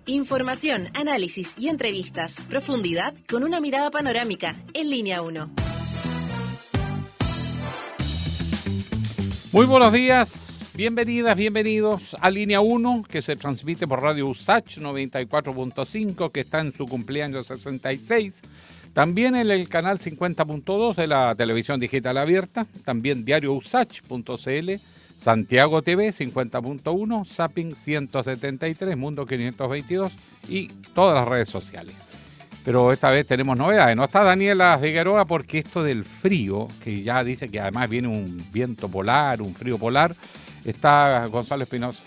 Información, análisis y entrevistas. Profundidad con una mirada panorámica. En Línea 1. Muy buenos días. Bienvenidas, bienvenidos a Línea 1, que se transmite por Radio USACH 94.5, que está en su cumpleaños 66. También en el canal 50.2 de la televisión digital abierta. También diario usach.cl. Santiago TV 50.1, Zapping 173, Mundo 522 y todas las redes sociales. Pero esta vez tenemos novedades. No está Daniela Figueroa porque esto del frío, que ya dice que además viene un viento polar, un frío polar, está Gonzalo Espinosa.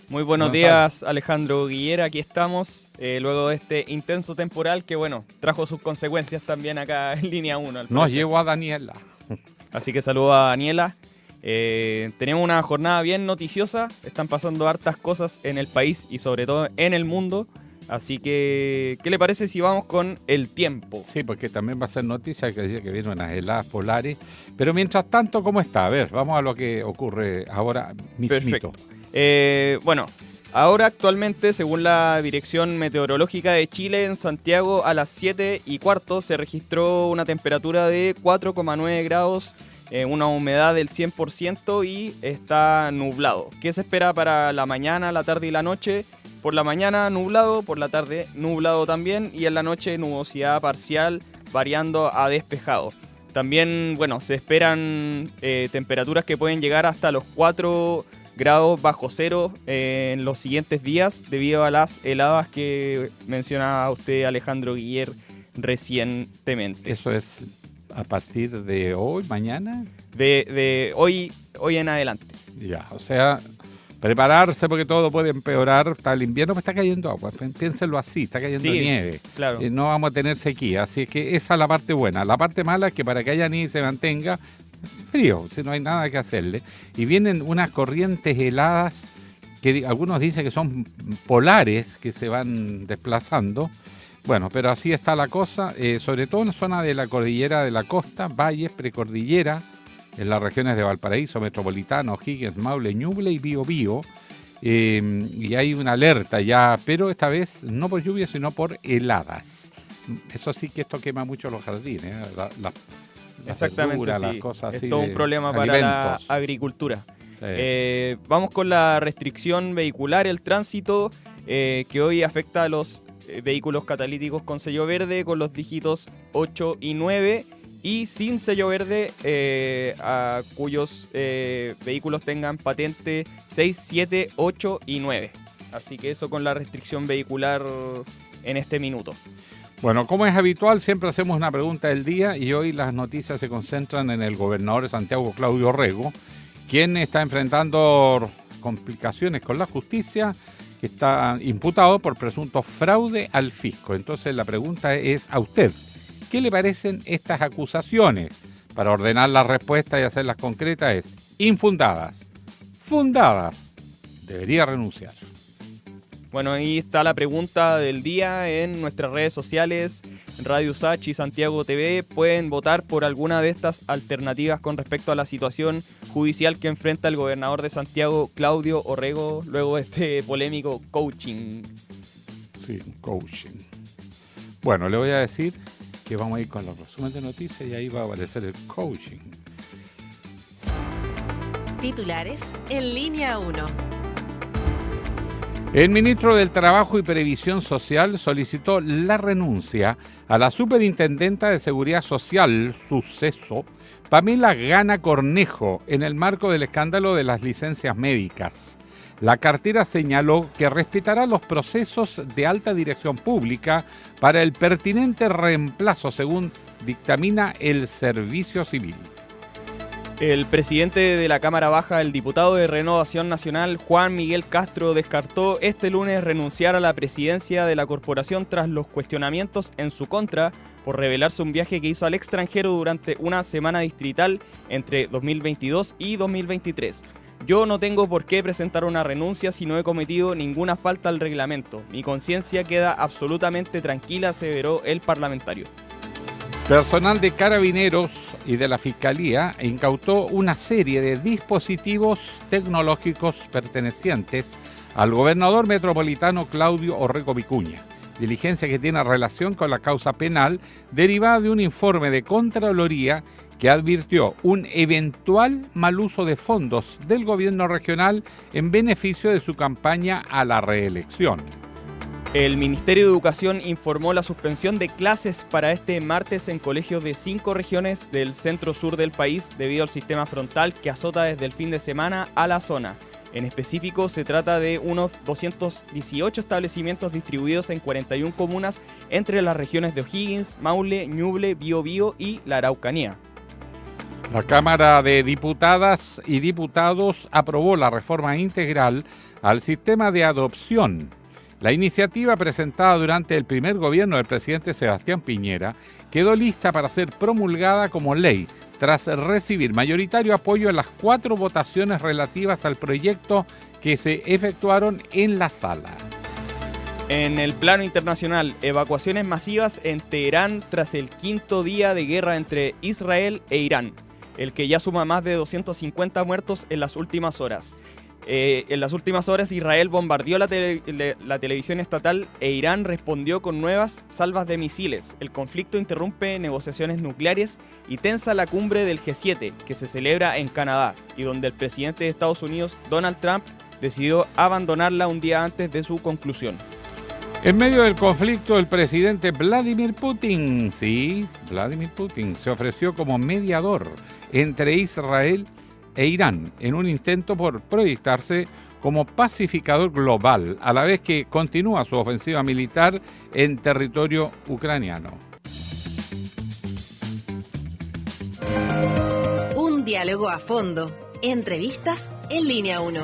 Muy buenos días, Alejandro Guillera, aquí estamos, luego de este intenso temporal que, bueno, trajo sus consecuencias también acá en Línea 1. Nos llevó a Daniela. Así que saludo a Daniela. Tenemos una jornada bien noticiosa, están pasando hartas cosas en el país y sobre todo en el mundo, así que ¿qué le parece si vamos con el tiempo? Sí, porque también va a ser noticia que dice que vienen unas heladas polares, pero mientras tanto, ¿cómo está? A ver, vamos a lo que ocurre ahora mismito. Perfecto. Bueno, ahora actualmente, según la Dirección Meteorológica de Chile, en Santiago a las 7:15 se registró una temperatura de 4,9 grados, una humedad del 100% y está nublado. ¿Qué se espera para la mañana, la tarde y la noche? Por la mañana nublado, por la tarde nublado también y en la noche nubosidad parcial variando a despejado. También, bueno, se esperan temperaturas que pueden llegar hasta los 4 grados bajo cero en los siguientes días debido a las heladas que mencionaba usted, Alejandro Guiller, recientemente. Eso es a partir de hoy, mañana. De hoy en adelante. Ya, o sea, prepararse porque todo puede empeorar. Está el invierno, pues está cayendo agua. Piénsenlo así, está cayendo nieve. Claro. No vamos a tener sequía, así que esa es la parte buena. La parte mala es que para que haya nieve y se mantenga frío, si no hay nada que hacerle. Y vienen unas corrientes heladas que algunos dicen que son polares, que se van desplazando. Bueno, pero así está la cosa, sobre todo en la zona de la cordillera de la costa, valles, precordillera, en las regiones de Valparaíso, Metropolitano, O'Higgins, Maule, Ñuble y Biobío. Y hay una alerta ya, pero esta vez no por lluvia, sino por heladas. Eso sí que esto quema mucho los jardines, exactamente, verduras, sí. Las cosas así. Es todo un problema para alimentos. la agricultura. Sí. Vamos con la restricción vehicular, el tránsito, que hoy afecta a los vehículos catalíticos con sello verde, con los dígitos 8 y 9, y sin sello verde, a cuyos vehículos tengan patente 6, 7, 8 y 9. Así que eso con la restricción vehicular en este minuto. Bueno, como es habitual, siempre hacemos una pregunta del día y hoy las noticias se concentran en el gobernador de Santiago, Claudio Orrego, quien está enfrentando complicaciones con la justicia, que está imputado por presunto fraude al fisco. Entonces la pregunta es a usted, ¿qué le parecen estas acusaciones? Para ordenar la respuesta y hacerlas concretas es infundadas, fundadas, debería renunciar. Bueno, ahí está la pregunta del día en nuestras redes sociales, Radio USACH y Santiago TV. Pueden votar por alguna de estas alternativas con respecto a la situación judicial que enfrenta el gobernador de Santiago, Claudio Orrego, luego de este polémico coaching. Sí, coaching. Bueno, le voy a decir que vamos a ir con los resúmenes de noticias y ahí va a aparecer el coaching. Titulares en Línea 1. El ministro del Trabajo y Previsión Social solicitó la renuncia a la superintendenta de Seguridad Social, suceso, Pamela Gana Cornejo, en el marco del escándalo de las licencias médicas. La cartera señaló que respetará los procesos de alta dirección pública para el pertinente reemplazo, según dictamina el Servicio Civil. El presidente de la Cámara Baja, el diputado de Renovación Nacional, Juan Miguel Castro, descartó este lunes renunciar a la presidencia de la corporación tras los cuestionamientos en su contra por revelarse un viaje que hizo al extranjero durante una semana distrital entre 2022 y 2023. Yo no tengo por qué presentar una renuncia si no he cometido ninguna falta al reglamento. Mi conciencia queda absolutamente tranquila, aseveró el parlamentario. Personal de Carabineros y de la Fiscalía incautó una serie de dispositivos tecnológicos pertenecientes al gobernador metropolitano Claudio Orrego Vicuña. Diligencia que tiene relación con la causa penal derivada de un informe de Contraloría que advirtió un eventual mal uso de fondos del gobierno regional en beneficio de su campaña a la reelección. El Ministerio de Educación informó la suspensión de clases para este martes en colegios de 5 regiones del centro-sur del país debido al sistema frontal que azota desde el fin de semana a la zona. En específico, se trata de unos 218 establecimientos distribuidos en 41 comunas entre las regiones de O'Higgins, Maule, Ñuble, Biobío y la Araucanía. La Cámara de Diputadas y Diputados aprobó la reforma integral al sistema de adopción. La iniciativa presentada durante el primer gobierno del presidente Sebastián Piñera quedó lista para ser promulgada como ley tras recibir mayoritario apoyo en las 4 votaciones relativas al proyecto que se efectuaron en la sala. En el plano internacional, evacuaciones masivas en Teherán tras el 5º día de guerra entre Israel e Irán, el que ya suma más de 250 muertos en las últimas horas. En las últimas horas Israel bombardeó la televisión estatal e Irán respondió con nuevas salvas de misiles. El conflicto interrumpe negociaciones nucleares y tensa la cumbre del G7 que se celebra en Canadá y donde el presidente de Estados Unidos, Donald Trump, decidió abandonarla un día antes de su conclusión. En medio del conflicto, el presidente Vladimir Putin, se ofreció como mediador entre Israel e Irán en un intento por proyectarse como pacificador global, a la vez que continúa su ofensiva militar en territorio ucraniano. Un diálogo a fondo. Entrevistas en Línea 1.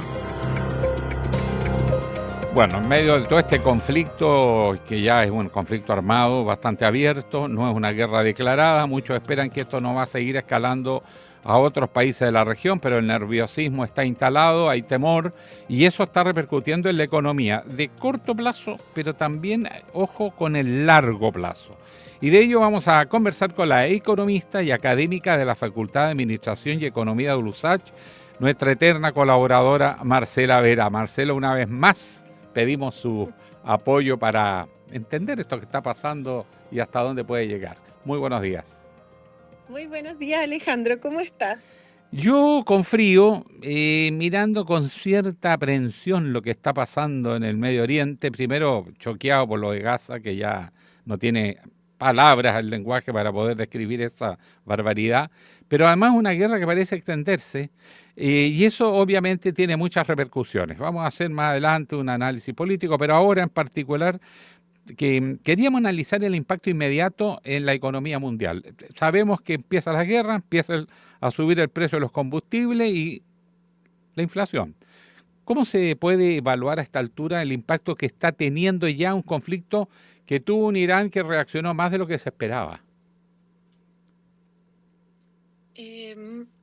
Bueno, en medio de todo este conflicto, que ya es un conflicto armado bastante abierto, no es una guerra declarada, muchos esperan que esto no va a seguir escalando a otros países de la región, pero el nerviosismo está instalado, hay temor, y eso está repercutiendo en la economía de corto plazo, pero también, ojo, con el largo plazo. Y de ello vamos a conversar con la economista y académica de la Facultad de Administración y Economía de USACH, nuestra eterna colaboradora Marcela Vera. Marcela, una vez más pedimos su apoyo para entender esto que está pasando y hasta dónde puede llegar. Muy buenos días. Muy buenos días, Alejandro. ¿Cómo estás? Yo con frío, mirando con cierta aprensión lo que está pasando en el Medio Oriente, primero choqueado por lo de Gaza, que ya no tiene palabras el lenguaje para poder describir esa barbaridad, pero además una guerra que parece extenderse, y eso obviamente tiene muchas repercusiones. Vamos a hacer más adelante un análisis político, pero ahora en particular que queríamos analizar el impacto inmediato en la economía mundial. Sabemos que empieza la guerra, empieza a subir el precio de los combustibles y la inflación. ¿Cómo se puede evaluar a esta altura el impacto que está teniendo ya un conflicto que tuvo un Irán que reaccionó más de lo que se esperaba?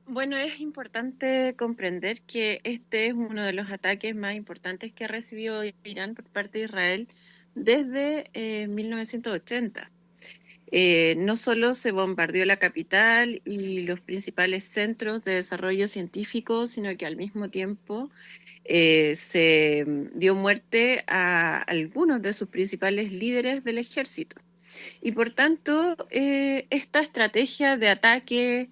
Bueno, es importante comprender que este es uno de los ataques más importantes que ha recibido Irán por parte de Israel desde 1980. No solo se bombardeó la capital y los principales centros de desarrollo científico, sino que al mismo tiempo se dio muerte a algunos de sus principales líderes del ejército. Y por tanto, esta estrategia de ataque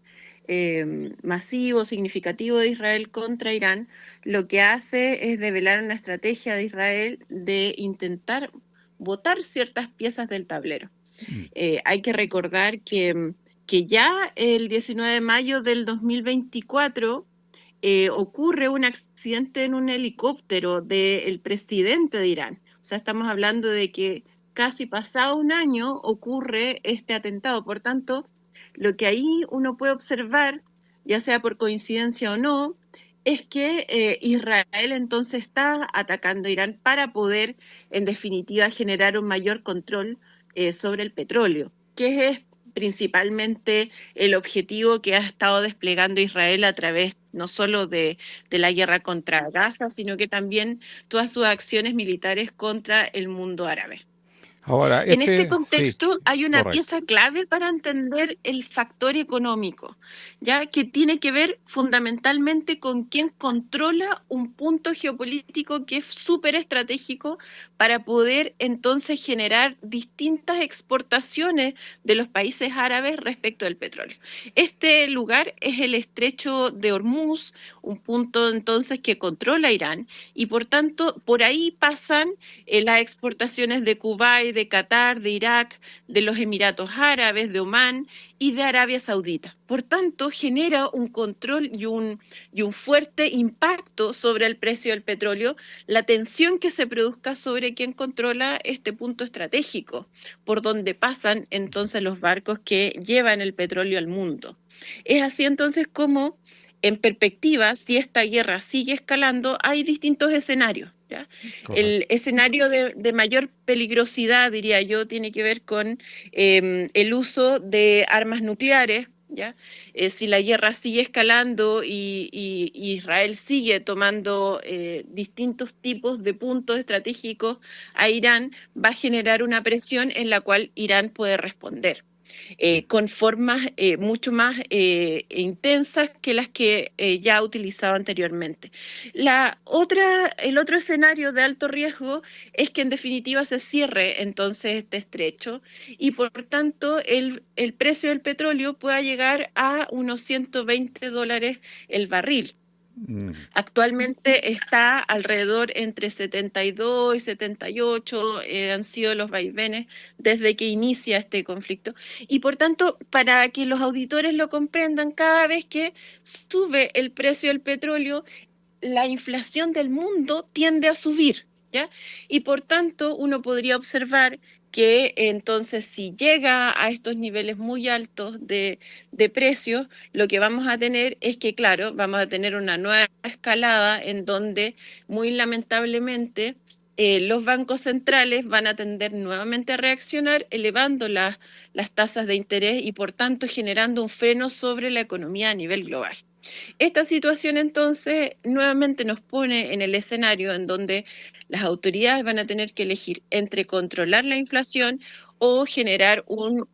masivo, significativo de Israel contra Irán, lo que hace es develar una estrategia de Israel de intentar botar ciertas piezas del tablero. Hay que recordar que ya el 19 de mayo del 2024 ocurre un accidente en un helicóptero del presidente de Irán. O sea, estamos hablando de que casi pasado un año ocurre este atentado. Por tanto, lo que ahí uno puede observar, ya sea por coincidencia o no, es que Israel entonces está atacando a Irán para poder, en definitiva, generar un mayor control sobre el petróleo, que es principalmente el objetivo que ha estado desplegando Israel a través no solo de la guerra contra Gaza, sino que también todas sus acciones militares contra el mundo árabe. Ahora, En este sí, contexto hay una correcto. pieza clave para entender el factor económico, ya que tiene que ver fundamentalmente con quién controla un punto geopolítico que es súper estratégico para poder entonces generar distintas exportaciones de los países árabes respecto del petróleo. Este lugar es el estrecho de Hormuz, un punto entonces que controla Irán y por tanto por ahí pasan las exportaciones de Kuwait, de Qatar, de Irak, de los Emiratos Árabes, de Omán y de Arabia Saudita. Por tanto, genera un control y un fuerte impacto sobre el precio del petróleo, la tensión que se produzca sobre quién controla este punto estratégico, por donde pasan entonces los barcos que llevan el petróleo al mundo. Es así entonces como, en perspectiva, si esta guerra sigue escalando, hay distintos escenarios. ¿Ya? El Correcto. escenario de mayor peligrosidad, diría yo, tiene que ver con el uso de armas nucleares. ¿Ya? Si la guerra sigue escalando y Israel sigue tomando distintos tipos de puntos estratégicos a Irán, va a generar una presión en la cual Irán puede responder con formas mucho más intensas que las que ya ha utilizado anteriormente. El otro escenario de alto riesgo es que en definitiva se cierre entonces este estrecho y por tanto el precio del petróleo pueda llegar a unos $120 el barril. Mm. Actualmente está alrededor entre 72 y 78, han sido los vaivenes desde que inicia este conflicto. Y por tanto, para que los auditores lo comprendan, cada vez que sube el precio del petróleo, la inflación del mundo tiende a subir, ¿ya? Y por tanto, uno podría observar que entonces si llega a estos niveles muy altos de precios, lo que vamos a tener es que, claro, vamos a tener una nueva escalada en donde muy lamentablemente los bancos centrales van a tender nuevamente a reaccionar elevando las tasas de interés y por tanto generando un freno sobre la economía a nivel global. Esta situación entonces nuevamente nos pone en el escenario en donde las autoridades van a tener que elegir entre controlar la inflación o generar un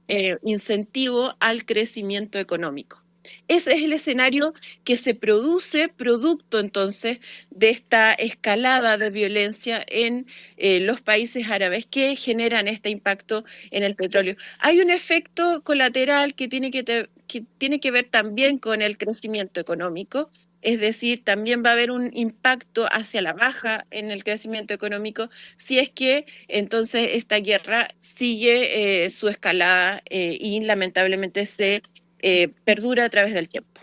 incentivo al crecimiento económico. Ese es el escenario que se produce producto entonces de esta escalada de violencia en los países árabes que generan este impacto en el petróleo. Hay un efecto colateral que tiene que ver también con el crecimiento económico, es decir, también va a haber un impacto hacia la baja en el crecimiento económico si es que entonces esta guerra sigue su escalada y lamentablemente se perdura a través del tiempo.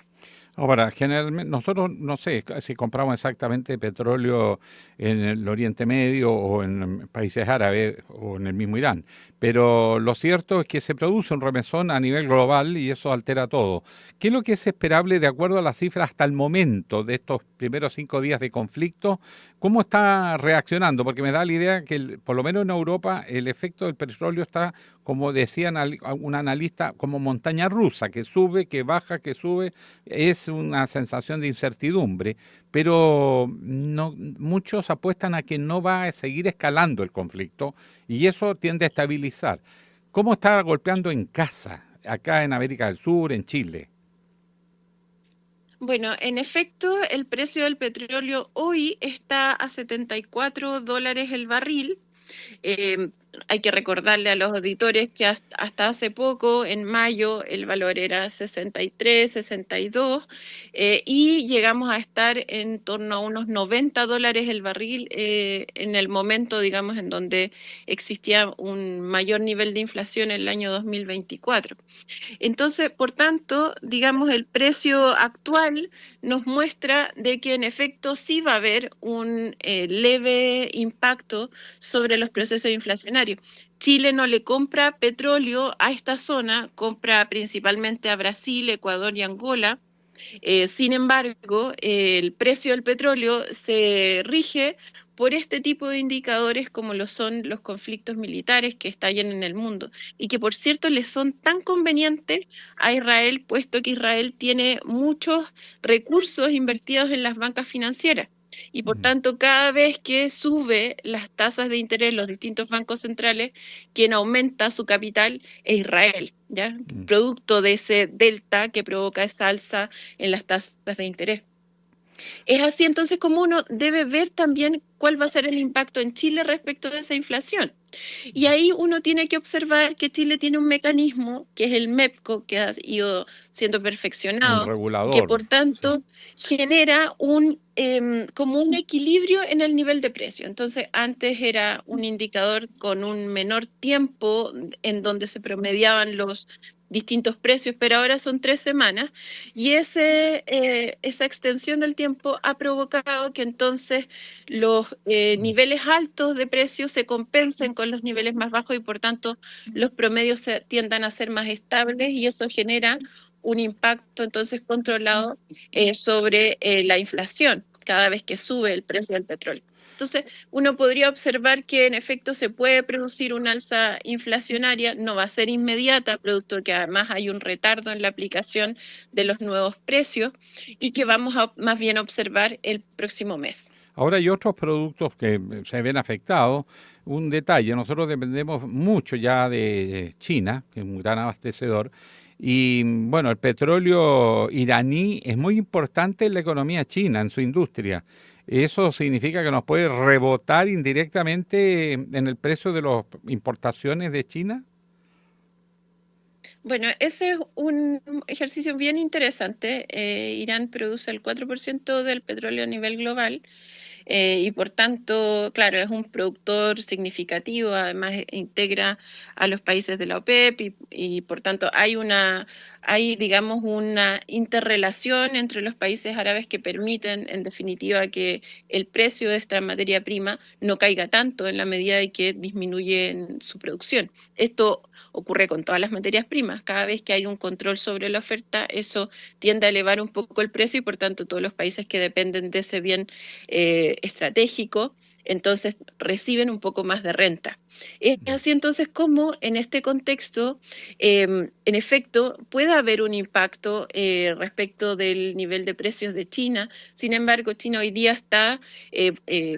Ahora, generalmente, nosotros no sé si compramos exactamente petróleo en el Oriente Medio o en países árabes o en el mismo Irán, pero lo cierto es que se produce un remesón a nivel global y eso altera todo. ¿Qué es lo que es esperable de acuerdo a las cifras hasta el momento de estos primeros 5 días de conflicto? ¿Cómo está reaccionando? Porque me da la idea que, por lo menos en Europa, el efecto del petróleo está, como decía un analista, como montaña rusa, que sube, que baja, que sube. Es una sensación de incertidumbre, pero no, muchos apuestan a que no va a seguir escalando el conflicto y eso tiende a estabilizar. ¿Cómo está golpeando en casa, acá en América del Sur, en Chile? Bueno, en efecto, el precio del petróleo hoy está a $74 el barril. Eh, Hay que recordarle a los auditores que hasta hace poco, en mayo, el valor era 63, 62, y llegamos a estar en torno a unos $90 el barril en el momento, digamos, en donde existía un mayor nivel de inflación en el año 2024. Entonces, por tanto, digamos, el precio actual nos muestra de que en efecto sí va a haber un leve impacto sobre los procesos inflacionarios. Chile no le compra petróleo a esta zona, compra principalmente a Brasil, Ecuador y Angola. Sin embargo, el precio del petróleo se rige por este tipo de indicadores como lo son los conflictos militares que estallan en el mundo y que por cierto le son tan convenientes a Israel, puesto que Israel tiene muchos recursos invertidos en las bancas financieras. Y por tanto, cada vez que sube las tasas de interés los distintos bancos centrales, quien aumenta su capital es Israel, ¿ya? Producto de ese delta que provoca esa alza en las tasas de interés. Es así entonces como uno debe ver también cuál va a ser el impacto en Chile respecto de esa inflación. Y ahí uno tiene que observar que Chile tiene un mecanismo, que es el MEPCO, que ha ido siendo perfeccionado, Un regulador. que por tanto genera como un equilibrio en el nivel de precio. Entonces, antes era un indicador con un menor tiempo en donde se promediaban los distintos precios, pero ahora son 3 semanas, y esa extensión del tiempo ha provocado que entonces los niveles altos de precios se compensen con los niveles más bajos y por tanto los promedios tiendan a ser más estables y eso genera un impacto entonces controlado sobre la inflación cada vez que sube el precio del petróleo. Entonces, uno podría observar que en efecto se puede producir una alza inflacionaria, no va a ser inmediata, producto de que además hay un retardo en la aplicación de los nuevos precios y que vamos a más bien observar el próximo mes. Ahora hay otros productos que se ven afectados. Un detalle, nosotros dependemos mucho ya de China, que es un gran abastecedor, y bueno, el petróleo iraní es muy importante en la economía china, en su industria. Eso significa que nos puede rebotar indirectamente en el precio de las importaciones de China. Bueno, ese es un ejercicio bien interesante. Irán produce el 4% del petróleo a nivel global. Y por tanto, claro, es un productor significativo, además integra a los países de la OPEP y por tanto hay, digamos, una interrelación entre los países árabes que permiten, en definitiva, que el precio de esta materia prima no caiga tanto en la medida de que disminuye su producción. Esto ocurre con todas las materias primas. Cada vez que hay un control sobre la oferta, eso tiende a elevar un poco el precio y por tanto todos los países que dependen de ese bien estratégico, entonces reciben un poco más de renta. Es así entonces como en este contexto, en efecto, puede haber un impacto respecto del nivel de precios de China. Sin embargo, China hoy día está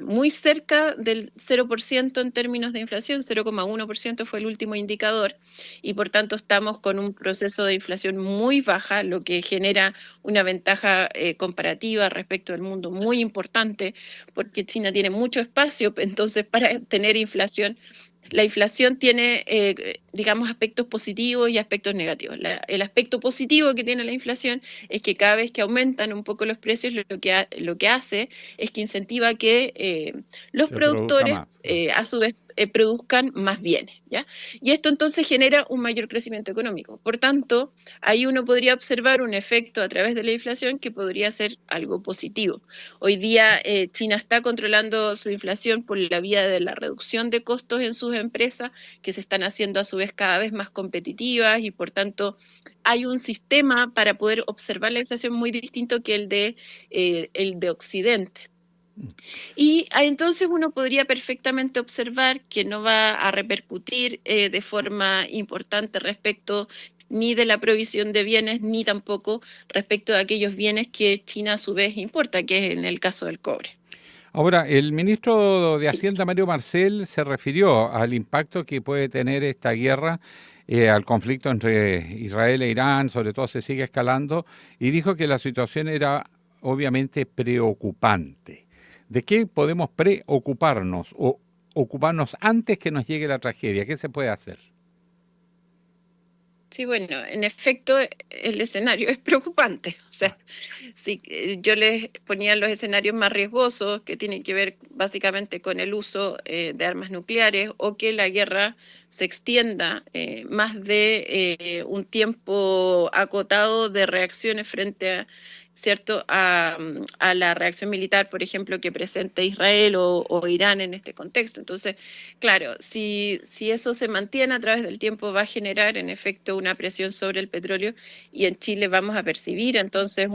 muy cerca del 0% en términos de inflación, 0,1% fue el último indicador, y por tanto estamos con un proceso de inflación muy baja, lo que genera una ventaja comparativa respecto al mundo muy importante, porque China tiene mucho espacio, entonces para tener inflación, la inflación tiene, digamos, aspectos positivos y aspectos negativos. El aspecto positivo que tiene la inflación es que cada vez que aumentan un poco los precios, lo que hace es que incentiva que los productores, a su vez, produzcan más bienes, ¿ya? Y esto entonces genera un mayor crecimiento económico. Por tanto, ahí uno podría observar un efecto a través de la inflación que podría ser algo positivo. Hoy día China está controlando su inflación por la vía de la reducción de costos en sus empresas, que se están haciendo a su vez cada vez más competitivas y por tanto hay un sistema para poder observar la inflación muy distinto que el de Occidente. Y entonces uno podría perfectamente observar que no va a repercutir de forma importante respecto ni de la provisión de bienes, ni tampoco respecto de aquellos bienes que China a su vez importa, que es en el caso del cobre. Ahora, el ministro de Hacienda, Mario Marcel, se refirió al impacto que puede tener esta guerra, al conflicto entre Israel e Irán, sobre todo se sigue escalando, y dijo que la situación era obviamente preocupante. ¿De qué podemos preocuparnos o ocuparnos antes que nos llegue la tragedia? ¿Qué se puede hacer? Sí, bueno, en efecto, el escenario es preocupante. O sea, sí, yo les ponía los escenarios más riesgosos que tienen que ver básicamente con el uso de armas nucleares o que la guerra se extienda más de un tiempo acotado de reacciones frente a, ¿cierto? A la reacción militar, por ejemplo, que presenta Israel o Irán en este contexto. Entonces, claro, si eso se mantiene a través del tiempo, va a generar en efecto una presión sobre el petróleo y en Chile vamos a percibir entonces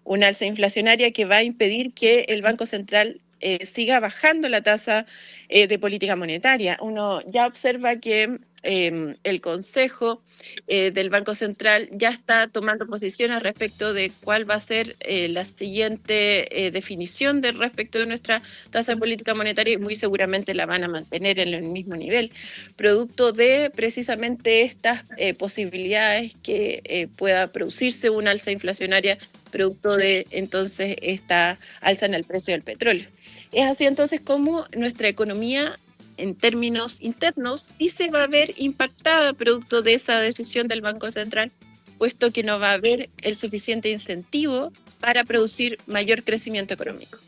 una alza inflacionaria que va a impedir que el Banco Central siga bajando la tasa de política monetaria. Uno ya observa que el Consejo del Banco Central ya está tomando posiciones respecto de cuál va a ser la siguiente definición respecto de nuestra tasa de política monetaria, y muy seguramente la van a mantener en el mismo nivel, producto de precisamente estas posibilidades que pueda producirse una alza inflacionaria producto de entonces esta alza en el precio del petróleo. Es así entonces como nuestra economía en términos internos sí se va a ver impactada producto de esa decisión del Banco Central, puesto que no va a haber el suficiente incentivo para producir mayor crecimiento económico.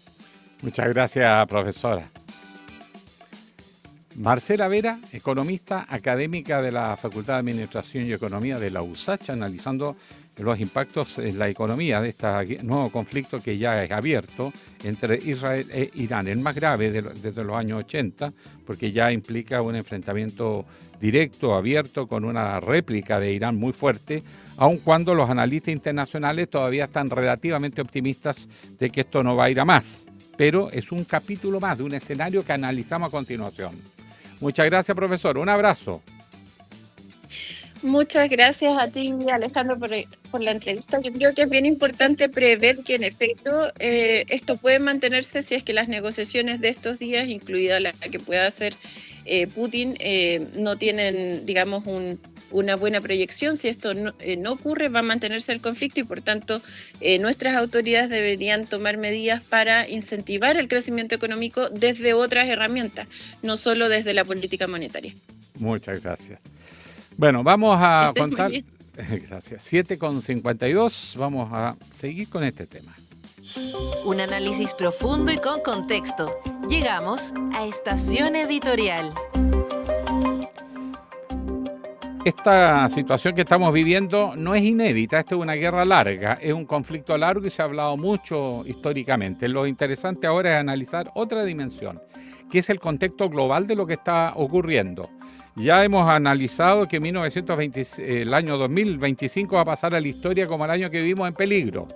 Muchas gracias, profesora. Marcela Vera, economista académica de la Facultad de Administración y Economía de la USACH, analizando los impactos en la economía de este nuevo conflicto que ya es abierto entre Israel e Irán, el más grave desde los años 80, porque ya implica un enfrentamiento directo, abierto, con una réplica de Irán muy fuerte, aun cuando los analistas internacionales todavía están relativamente optimistas de que esto no va a ir a más. Pero es un capítulo más de un escenario que analizamos a continuación. Muchas gracias, profesor. Un abrazo. Muchas gracias a ti, Alejandro, por la entrevista. Yo creo que es bien importante prever que en efecto esto puede mantenerse si es que las negociaciones de estos días, incluida la que pueda hacer Putin, no tienen, digamos, una buena proyección. Si esto no ocurre, va a mantenerse el conflicto y por tanto nuestras autoridades deberían tomar medidas para incentivar el crecimiento económico desde otras herramientas, no solo desde la política monetaria. Muchas gracias. Bueno, vamos a contar. Gracias. 7:52. Vamos a seguir con este tema. Un análisis profundo y con contexto. Llegamos a Estación Editorial. Esta situación que estamos viviendo no es inédita, esta es una guerra larga, es un conflicto largo y se ha hablado mucho históricamente. Lo interesante ahora es analizar otra dimensión, que es el contexto global de lo que está ocurriendo. Ya hemos analizado que el año 2025 va a pasar a la historia como el año que vivimos en peligro,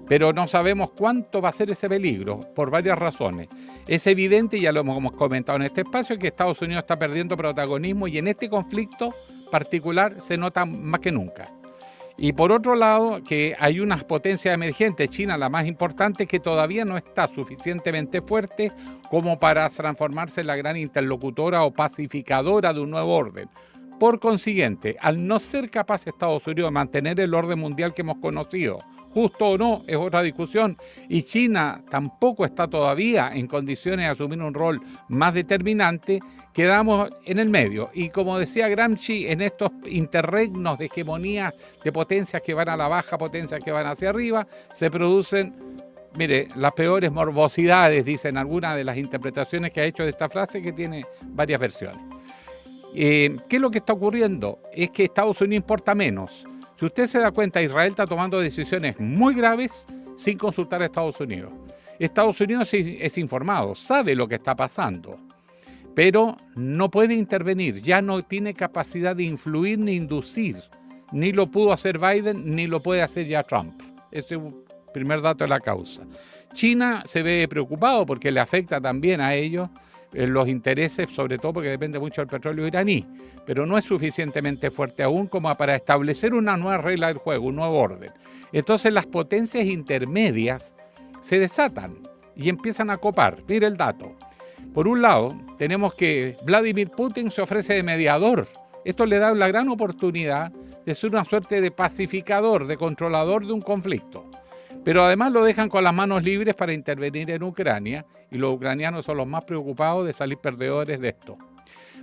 pero no sabemos cuánto va a ser ese peligro por varias razones. Es evidente, y ya lo hemos comentado en este espacio, que Estados Unidos está perdiendo protagonismo y en este conflicto particular se nota más que nunca. Y por otro lado, que hay unas potencias emergentes, China la más importante, que todavía no está suficientemente fuerte como para transformarse en la gran interlocutora o pacificadora de un nuevo orden. Por consiguiente, al no ser capaz Estados Unidos de mantener el orden mundial que hemos conocido, justo o no, es otra discusión, y China tampoco está todavía en condiciones de asumir un rol más determinante, quedamos en el medio. Y como decía Gramsci, en estos interregnos de hegemonía de potencias que van a la baja, potencias que van hacia arriba, se producen, mire, las peores morbosidades, dicen algunas de las interpretaciones que ha hecho de esta frase, que tiene varias versiones. ¿Qué es lo que está ocurriendo? Es que Estados Unidos importa menos. Si usted se da cuenta, Israel está tomando decisiones muy graves sin consultar a Estados Unidos. Estados Unidos es informado, sabe lo que está pasando, pero no puede intervenir, ya no tiene capacidad de influir ni inducir. Ni lo pudo hacer Biden, ni lo puede hacer ya Trump. Ese es el primer dato de la causa. China se ve preocupado porque le afecta también a ellos los intereses, sobre todo porque depende mucho del petróleo iraní, pero no es suficientemente fuerte aún como para establecer una nueva regla del juego, un nuevo orden. Entonces las potencias intermedias se desatan y empiezan a copar. Mire el dato. Por un lado, tenemos que Vladimir Putin se ofrece de mediador. Esto le da la gran oportunidad de ser una suerte de pacificador, de controlador de un conflicto. Pero además lo dejan con las manos libres para intervenir en Ucrania, y los ucranianos son los más preocupados de salir perdedores de esto.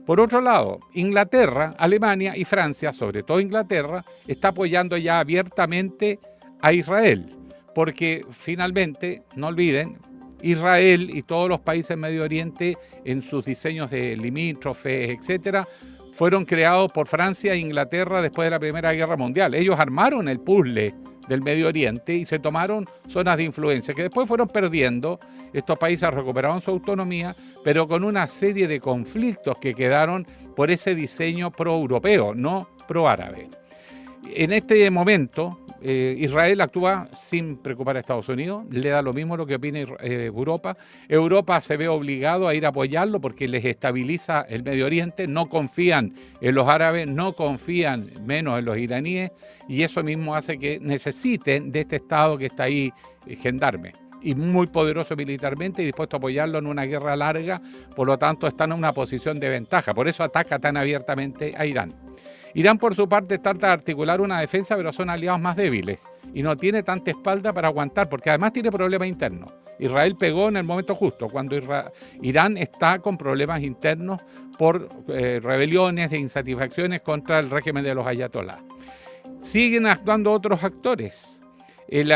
Por otro lado, Inglaterra, Alemania y Francia, sobre todo Inglaterra, está apoyando ya abiertamente a Israel, porque finalmente, no olviden, Israel y todos los países en Medio Oriente, en sus diseños de limítrofes, etcétera, fueron creados por Francia e Inglaterra después de la Primera Guerra Mundial. Ellos armaron el puzzle del Medio Oriente y se tomaron zonas de influencia que después fueron perdiendo. Estos países recuperaron su autonomía, pero con una serie de conflictos que quedaron por ese diseño pro-europeo, no pro-árabe. En este momento, Israel actúa sin preocupar a Estados Unidos, le da lo mismo lo que opine Europa. Europa se ve obligado a ir a apoyarlo porque les estabiliza el Medio Oriente, no confían en los árabes, no confían menos en los iraníes, y eso mismo hace que necesiten de este Estado que está ahí, gendarme, y muy poderoso militarmente y dispuesto a apoyarlo en una guerra larga, por lo tanto están en una posición de ventaja, por eso ataca tan abiertamente a Irán. Irán, por su parte, trata de articular una defensa, pero son aliados más débiles y no tiene tanta espalda para aguantar, porque además tiene problemas internos. Israel pegó en el momento justo, cuando Irán está con problemas internos por rebeliones e insatisfacciones contra el régimen de los ayatolás. Siguen actuando otros actores. El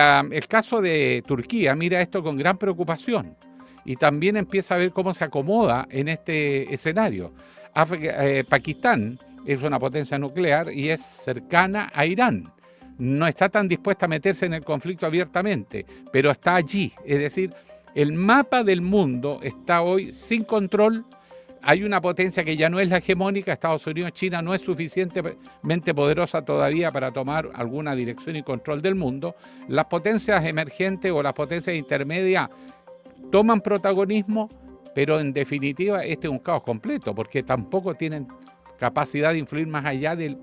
caso de Turquía mira esto con gran preocupación y también empieza a ver cómo se acomoda en este escenario. Pakistán es una potencia nuclear y es cercana a Irán. No está tan dispuesta a meterse en el conflicto abiertamente, pero está allí. Es decir, el mapa del mundo está hoy sin control. Hay una potencia que ya no es la hegemónica. Estados Unidos, China no es suficientemente poderosa todavía para tomar alguna dirección y control del mundo. Las potencias emergentes o las potencias intermedias toman protagonismo, pero en definitiva este es un caos completo, porque tampoco tienen capacidad de influir más allá de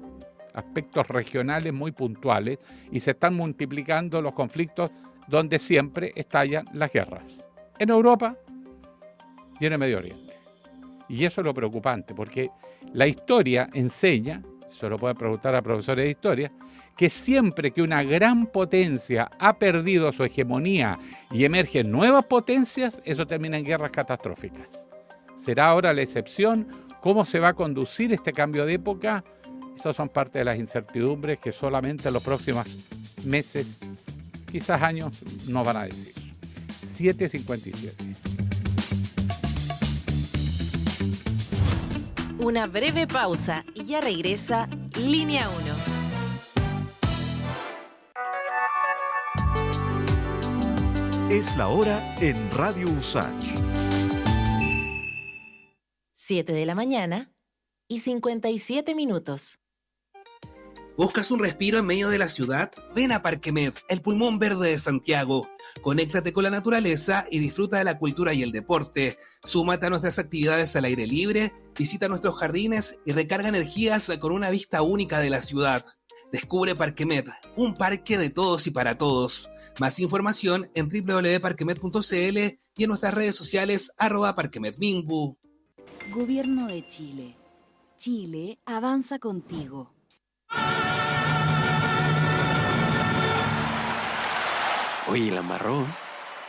aspectos regionales muy puntuales y se están multiplicando los conflictos donde siempre estallan las guerras, en Europa y en el Medio Oriente. Y eso es lo preocupante, porque la historia enseña, se lo pueden preguntar a profesores de historia, que siempre que una gran potencia ha perdido su hegemonía y emergen nuevas potencias, eso termina en guerras catastróficas. ¿Será ahora la excepción? ¿Cómo se va a conducir este cambio de época? Esas son parte de las incertidumbres que solamente en los próximos meses, quizás años, nos van a decir. 7:57. Una breve pausa y ya regresa Línea 1. Es la hora en Radio USACH. 7 de la mañana y 57 minutos. ¿Buscas un respiro en medio de la ciudad? Ven a Parquemed, el pulmón verde de Santiago. Conéctate con la naturaleza y disfruta de la cultura y el deporte. Súmate a nuestras actividades al aire libre, visita nuestros jardines y recarga energías con una vista única de la ciudad. Descubre Parquemed, un parque de todos y para todos. Más información en www.parquemed.cl y en nuestras redes sociales @parquemedminbu. Gobierno de Chile. Chile avanza contigo. Oye, la embarró.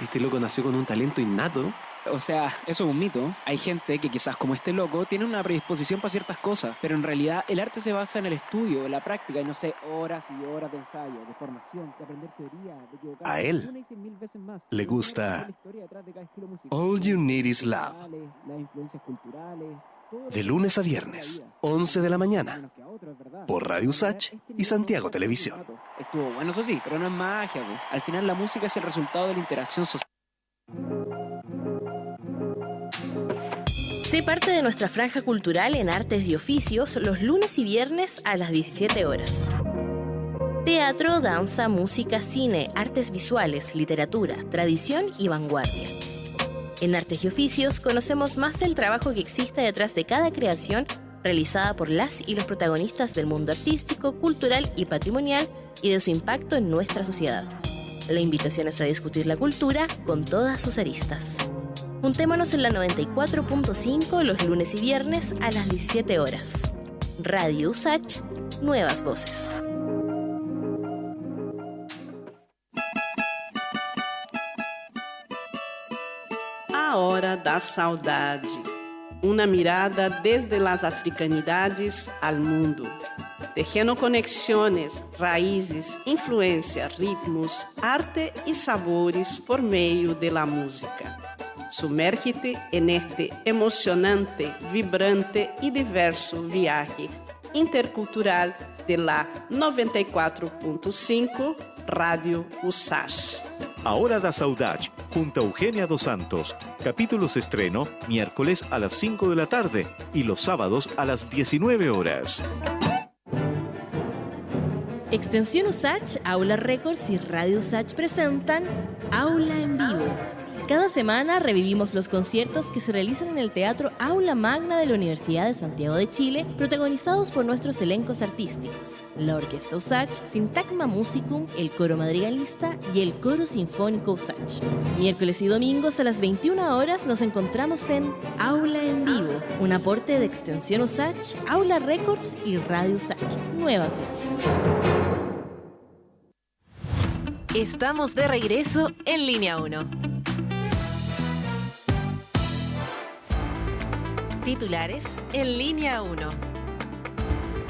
Este loco nació con un talento innato. O sea, eso es un mito. Hay gente que quizás como este loco tiene una predisposición para ciertas cosas, pero en realidad el arte se basa en el estudio, en la práctica, y no sé, horas y horas de ensayo, de formación, de aprender teoría, de equivocarse. A él una y 100.000 veces más. le gusta La historia detrás de cada estilo musical. All You Need Is Love. Las influencias culturales. todo De lo lunes a que viernes, la vida. 11 de la mañana, Menos que a otro, es verdad. por Radio USACH y Santiago Televisión. Estuvo bueno, eso sí, pero no es magia, pues. Al final la música es el resultado de la interacción social. Sé parte de nuestra franja cultural en Artes y Oficios los lunes y viernes a las 17 horas. Teatro, danza, música, cine, artes visuales, literatura, tradición y vanguardia. En Artes y Oficios conocemos más del trabajo que existe detrás de cada creación realizada por las y los protagonistas del mundo artístico, cultural y patrimonial y de su impacto en nuestra sociedad. La invitación es a discutir la cultura con todas sus aristas. Juntémonos en la 94.5 los lunes y viernes a las 17 horas. Radio USACH, nuevas voces. A Hora da Saudade. Uma mirada desde las africanidades al mundo. Tejendo conexiones, raízes, influência, ritmos, arte e sabores por meio de la música. Sumérgete en este emocionante, vibrante e diverso viaje intercultural de la 94.5 Radio USACH. A Hora da Saudade, junto a Eugenia Dos Santos. Capítulos estreno miércoles a las 5 de la tarde y los sábados a las 19 horas. Extensión USACH, Aula Records y Radio USACH presentan Aula en Vivo. Cada semana revivimos los conciertos que se realizan en el Teatro Aula Magna de la Universidad de Santiago de Chile, protagonizados por nuestros elencos artísticos, la Orquesta USACH, Sintagma Musicum, el Coro Madrigalista y el Coro Sinfónico USACH. Miércoles y domingos a las 21 horas nos encontramos en Aula en Vivo, un aporte de Extensión USACH, Aula Records y Radio USACH. Nuevas voces. Estamos de regreso en Línea 1. Titulares en Línea 1.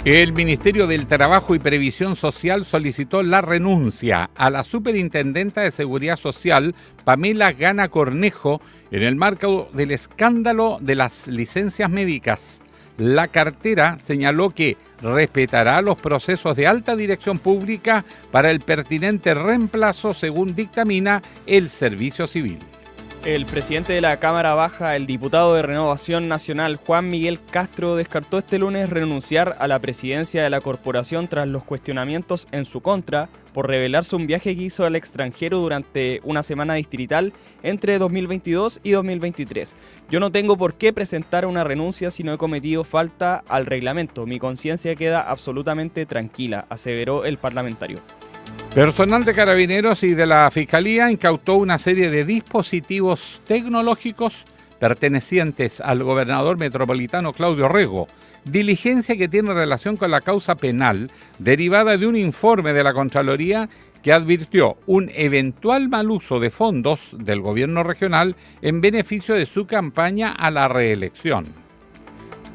El Ministerio del Trabajo y Previsión Social solicitó la renuncia a la Superintendenta de Seguridad Social, Pamela Gana Cornejo, en el marco del escándalo de las licencias médicas. La cartera señaló que respetará los procesos de alta dirección pública para el pertinente reemplazo según dictamina el Servicio Civil. El presidente de la Cámara Baja, el diputado de Renovación Nacional, Juan Miguel Castro, descartó este lunes renunciar a la presidencia de la corporación tras los cuestionamientos en su contra por revelarse un viaje que hizo al extranjero durante una semana distrital entre 2022 y 2023. Yo no tengo por qué presentar una renuncia si no he cometido falta al reglamento. Mi conciencia queda absolutamente tranquila, aseveró el parlamentario. Personal de Carabineros y de la Fiscalía incautó una serie de dispositivos tecnológicos pertenecientes al gobernador metropolitano Claudio Rego, diligencia que tiene relación con la causa penal derivada de un informe de la Contraloría que advirtió un eventual mal uso de fondos del gobierno regional en beneficio de su campaña a la reelección.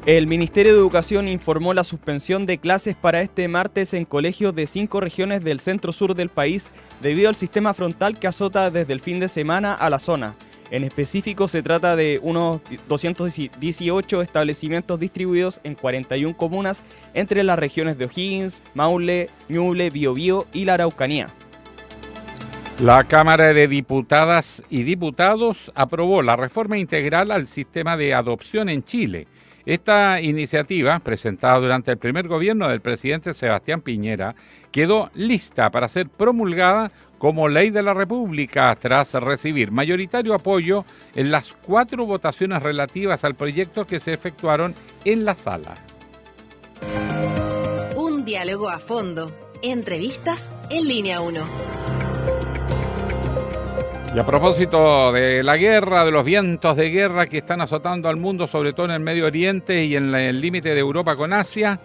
El Ministerio de Educación informó la suspensión de clases para este martes en colegios de 5 regiones del centro-sur del país debido al sistema frontal que azota desde el fin de semana a la zona. En específico, se trata de unos 218 establecimientos distribuidos en 41 comunas entre las regiones de O'Higgins, Maule, Ñuble, Biobío y la Araucanía. La Cámara de Diputadas y Diputados aprobó la reforma integral al sistema de adopción en Chile. Esta iniciativa, presentada durante el primer gobierno del presidente Sebastián Piñera, quedó lista para ser promulgada como ley de la República tras recibir mayoritario apoyo en las 4 votaciones relativas al proyecto que se efectuaron en la sala. Un diálogo a fondo. Entrevistas en Línea 1. Y a propósito de la guerra, de los vientos de guerra que están azotando al mundo, sobre todo en el Medio Oriente y en el límite de Europa con Asia,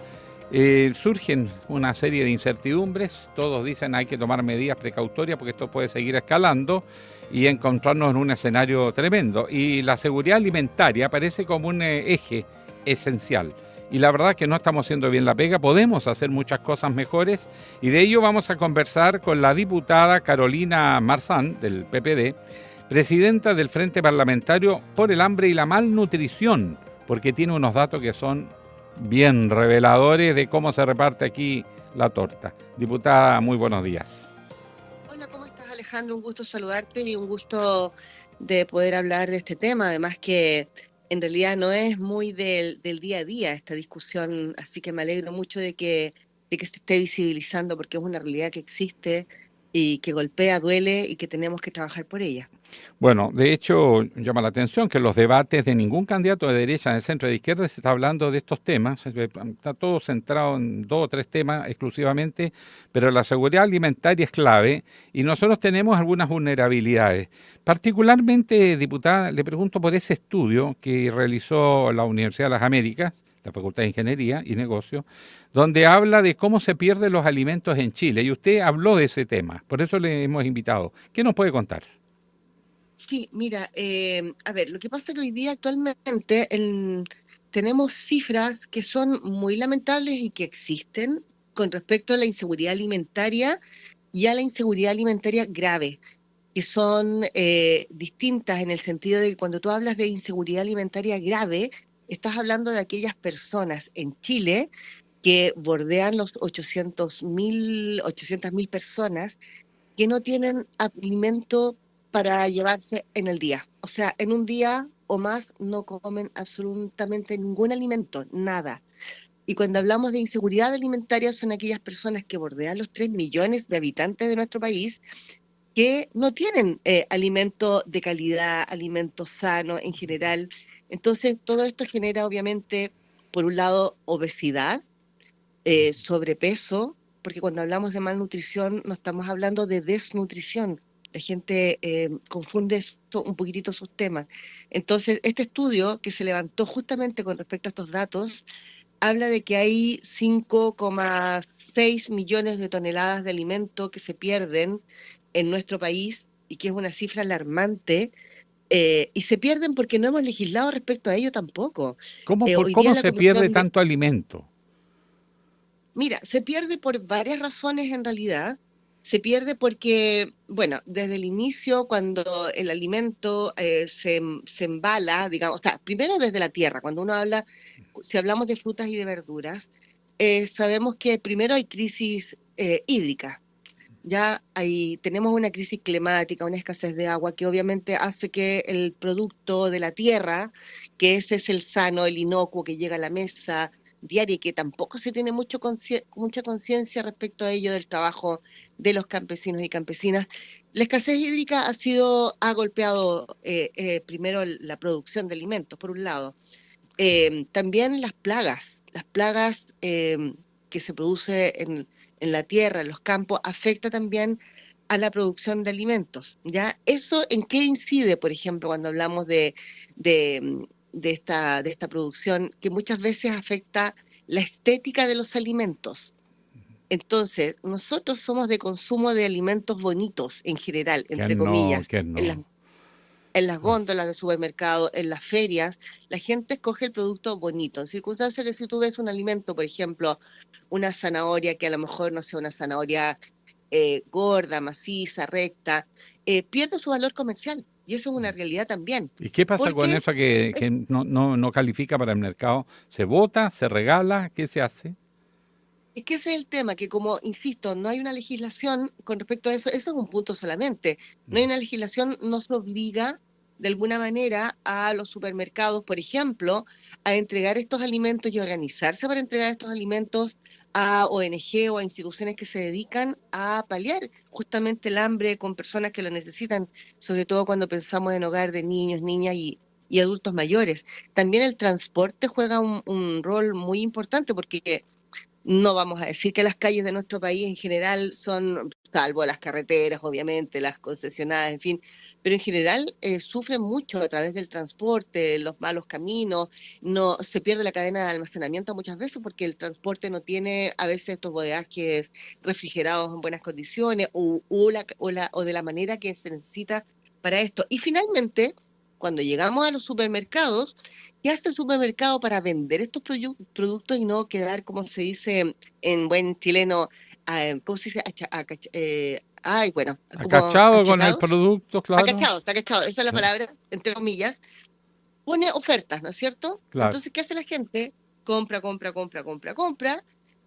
surgen una serie de incertidumbres. Todos dicen hay que tomar medidas precautorias porque esto puede seguir escalando y encontrarnos en un escenario tremendo. Y la seguridad alimentaria aparece como un eje esencial. Y la verdad es que no estamos haciendo bien la pega, podemos hacer muchas cosas mejores y de ello vamos a conversar con la diputada Carolina Marzán del PPD, presidenta del Frente Parlamentario por el Hambre y la Malnutrición, porque tiene unos datos que son bien reveladores de cómo se reparte aquí la torta. Diputada, muy buenos días. Hola, ¿cómo estás, Alejandro? Un gusto saludarte y un gusto de poder hablar de este tema, además que en realidad no es muy del día a día esta discusión, así que me alegro mucho de que se esté visibilizando porque es una realidad que existe y que golpea, duele y que tenemos que trabajar por ella. Bueno, de hecho, llama la atención que los debates de ningún candidato de derecha, de centro, de izquierda se está hablando de estos temas. Está todo centrado en 2 o 3 temas exclusivamente, pero la seguridad alimentaria es clave y nosotros tenemos algunas vulnerabilidades. Particularmente, diputada, le pregunto por ese estudio que realizó la Universidad de las Américas, la Facultad de Ingeniería y Negocios, donde habla de cómo se pierden los alimentos en Chile. Y usted habló de ese tema, por eso le hemos invitado. ¿Qué nos puede contar? Sí, mira, a ver, lo que pasa es que hoy día actualmente tenemos cifras que son muy lamentables y que existen con respecto a la inseguridad alimentaria y a la inseguridad alimentaria grave, que son distintas en el sentido de que cuando tú hablas de inseguridad alimentaria grave, estás hablando de aquellas personas en Chile que bordean los 800.000 personas que no tienen alimento para llevarse en el día. O sea, en un día o más no comen absolutamente ningún alimento, nada. Y cuando hablamos de inseguridad alimentaria son aquellas personas que bordean los 3 millones de habitantes de nuestro país que no tienen alimento de calidad, alimento sano en general. Entonces, todo esto genera obviamente, por un lado, obesidad, sobrepeso, porque cuando hablamos de malnutrición no estamos hablando de desnutrición. La gente confunde un poquitito sus temas. Entonces, este estudio que se levantó justamente con respecto a estos datos, habla de que hay 5,6 millones de toneladas de alimento que se pierden en nuestro país y que es una cifra alarmante. Y se pierden porque no hemos legislado respecto a ello tampoco. ¿Cómo Hoy día la se pierde Comisión de- tanto alimento? Mira, se pierde por varias razones en realidad. Se pierde porque, bueno, desde el inicio, cuando el alimento se embala, digamos, o sea, primero desde la tierra, cuando uno habla, si hablamos de frutas y de verduras, sabemos que primero hay crisis hídrica. Ya ahí tenemos una crisis climática, una escasez de agua que obviamente hace que el producto de la tierra, que ese es el sano, el inocuo que llega a la mesa diaria y que tampoco se tiene mucha conciencia respecto a ello del trabajo de los campesinos y campesinas. La escasez hídrica ha golpeado primero la producción de alimentos, por un lado. También las plagas que se produce en la tierra, en los campos, afecta también a la producción de alimentos, ¿ya? ¿Eso en qué incide, por ejemplo, cuando hablamos de esta producción, que muchas veces afecta la estética de los alimentos? Entonces, nosotros somos de consumo de alimentos bonitos en general, entre comillas, Que en las góndolas de supermercado, en las ferias, la gente escoge el producto bonito. En circunstancias que si tú ves un alimento, por ejemplo, una zanahoria que a lo mejor no sea una zanahoria gorda, maciza, recta, pierde su valor comercial. Y eso es una realidad también. ¿Y qué pasa con Porque eso que no califica para el mercado? ¿Se bota? ¿Se regala? ¿Qué se hace? es que ese es el tema, que como, insisto, no hay una legislación con respecto a eso, eso es un punto solamente. No hay una legislación, no se obliga de alguna manera a los supermercados, por ejemplo, a entregar estos alimentos y organizarse para entregar estos alimentos a ONG o a instituciones que se dedican a paliar justamente el hambre con personas que lo necesitan, sobre todo cuando pensamos en hogar de niños, niñas y adultos mayores. También el transporte juega un rol muy importante porque no vamos a decir que las calles de nuestro país en general son, salvo las carreteras, obviamente, las concesionadas, en fin, pero en general sufren mucho a través del transporte, los malos caminos, no se pierde la cadena de almacenamiento muchas veces porque el transporte no tiene a veces estos bodegajes refrigerados en buenas condiciones o de la manera que se necesita para esto. Y finalmente, cuando llegamos a los supermercados, ¿qué hace el supermercado para vender estos productos y no quedar, como se dice en buen chileno, ¿cómo se dice? Bueno, como Acachado con el achacados. producto, claro. Acachados, esa es la palabra, entre comillas. Pone ofertas, ¿no es cierto? Claro. Entonces, ¿qué hace la gente? Compra,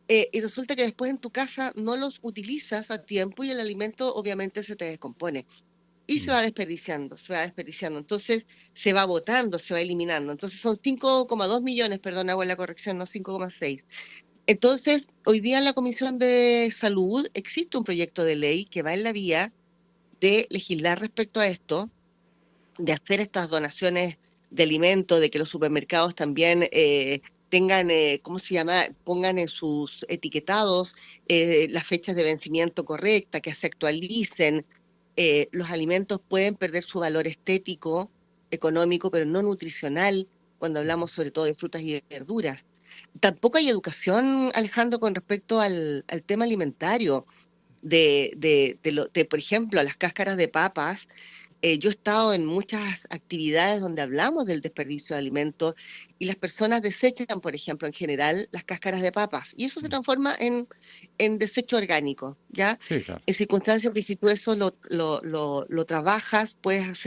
y resulta que después en tu casa no los utilizas a tiempo y el alimento obviamente se te descompone. Y se va desperdiciando. Entonces se va botando, se va eliminando. Entonces son 5,2 millones, perdón, hago la corrección, no 5,6. Entonces, hoy día en la Comisión de Salud existe un proyecto de ley que va en la vía de legislar respecto a esto, de hacer estas donaciones de alimentos, de que los supermercados también tengan, ¿cómo se llama? Pongan en sus etiquetados las fechas de vencimiento correcta, que se actualicen. Los alimentos pueden perder su valor estético, económico, pero no nutricional, cuando hablamos sobre todo de frutas y de verduras. Tampoco hay educación, Alejandro, con respecto al tema alimentario, por ejemplo, las cáscaras de papas. Yo he estado en muchas actividades donde hablamos del desperdicio de alimentos y las personas desechan, por ejemplo, en general, las cáscaras de papas y eso se transforma en desecho orgánico, ¿ya? Sí, claro. En circunstancias que si tú eso lo trabajas, puedes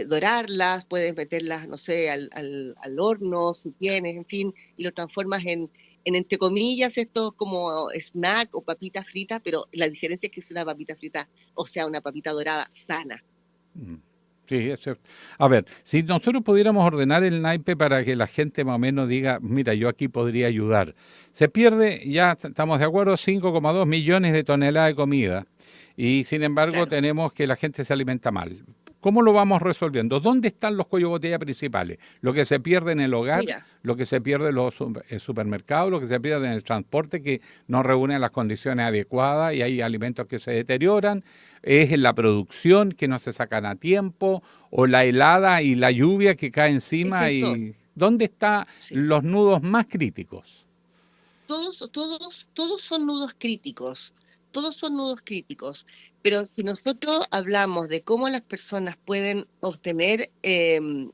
dorarlas, puedes meterlas, no sé, al horno, si tienes, en fin, y lo transformas en entre comillas, esto como snack o papita frita, pero la diferencia es que es una papita frita, o sea, una papita dorada sana. Sí, es cierto. A ver, si nosotros pudiéramos ordenar el naipe para que la gente más o menos diga, mira, yo aquí podría ayudar. Se pierde, ya estamos de acuerdo, 5,2 millones de toneladas de comida y sin embargo tenemos que la gente se alimenta mal. ¿Cómo lo vamos resolviendo? ¿Dónde están los cuellos de botella principales? Lo que se pierde en el hogar, Mira, lo que se pierde en los supermercados, lo que se pierde en el transporte que no reúne las condiciones adecuadas y hay alimentos que se deterioran, es en la producción que no se sacan a tiempo o la helada y la lluvia que cae es encima cierto. y ¿dónde están Sí. los nudos más críticos? Todos son nudos críticos, todos son nudos críticos, pero si nosotros hablamos de cómo las personas pueden obtener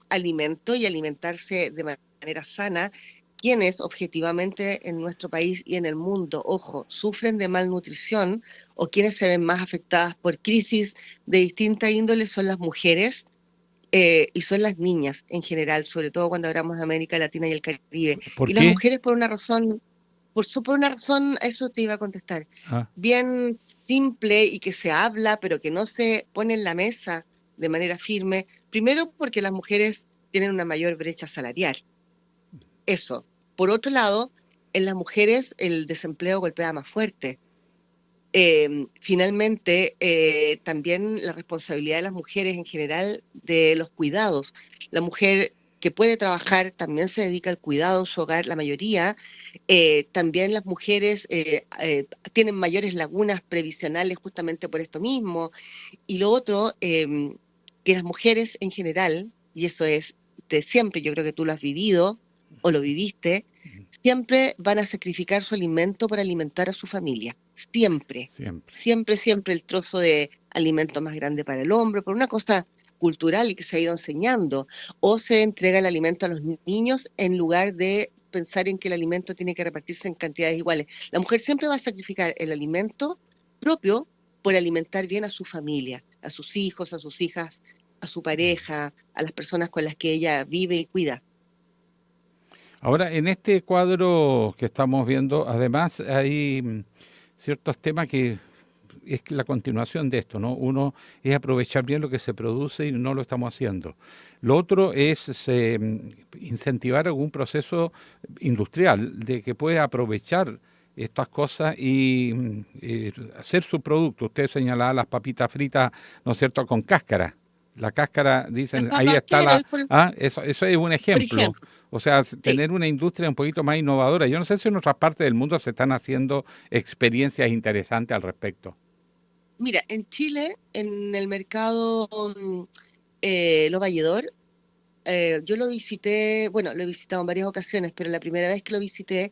alimento y alimentarse de manera sana, quienes objetivamente en nuestro país y en el mundo, ojo, sufren de malnutrición o quienes se ven más afectadas por crisis de distinta índole son las mujeres. Y son las niñas en general, sobre todo cuando hablamos de América Latina y el Caribe. ¿Por Y las qué? mujeres por una razón, por una razón, eso te iba a contestar, Ah, bien simple y que se habla, pero que no se pone en la mesa de manera firme. Primero, porque las mujeres tienen una mayor brecha salarial. Eso. Por otro lado, en las mujeres el desempleo golpea más fuerte. Finalmente, también la responsabilidad de las mujeres en general de los cuidados. La mujer que puede trabajar también se dedica al cuidado en su hogar, la mayoría. También las mujeres tienen mayores lagunas previsionales justamente por esto mismo. Y lo otro, que las mujeres en general, y eso es de siempre, yo creo que tú lo has vivido o lo viviste, siempre van a sacrificar su alimento para alimentar a su familia. Siempre, siempre. siempre, siempre el trozo de alimento más grande para el hombre, por una cosa cultural y que se ha ido enseñando. O se entrega el alimento a los niños en lugar de pensar en que el alimento tiene que repartirse en cantidades iguales. La mujer siempre va a sacrificar el alimento propio por alimentar bien a su familia, a sus hijos, a sus hijas, a su pareja, a las personas con las que ella vive y cuida. Ahora, en este cuadro que estamos viendo, además hay ciertos temas que es la continuación de esto, ¿no? Uno es aprovechar bien lo que se produce y no lo estamos haciendo. Lo otro es incentivar algún proceso industrial de que pueda aprovechar estas cosas y hacer su producto. Usted señalaba las papitas fritas, ¿no es cierto?, con cáscara. La cáscara, Las dicen, ahí papas, está claro, eso es un por ejemplo. ejemplo, O sea, sí. tener una industria un poquito más innovadora. Yo no sé si en otras partes del mundo se están haciendo experiencias interesantes al respecto. Mira, en Chile, en el mercado Lo Valledor, yo lo visité, bueno, lo he visitado en varias ocasiones, pero la primera vez que lo visité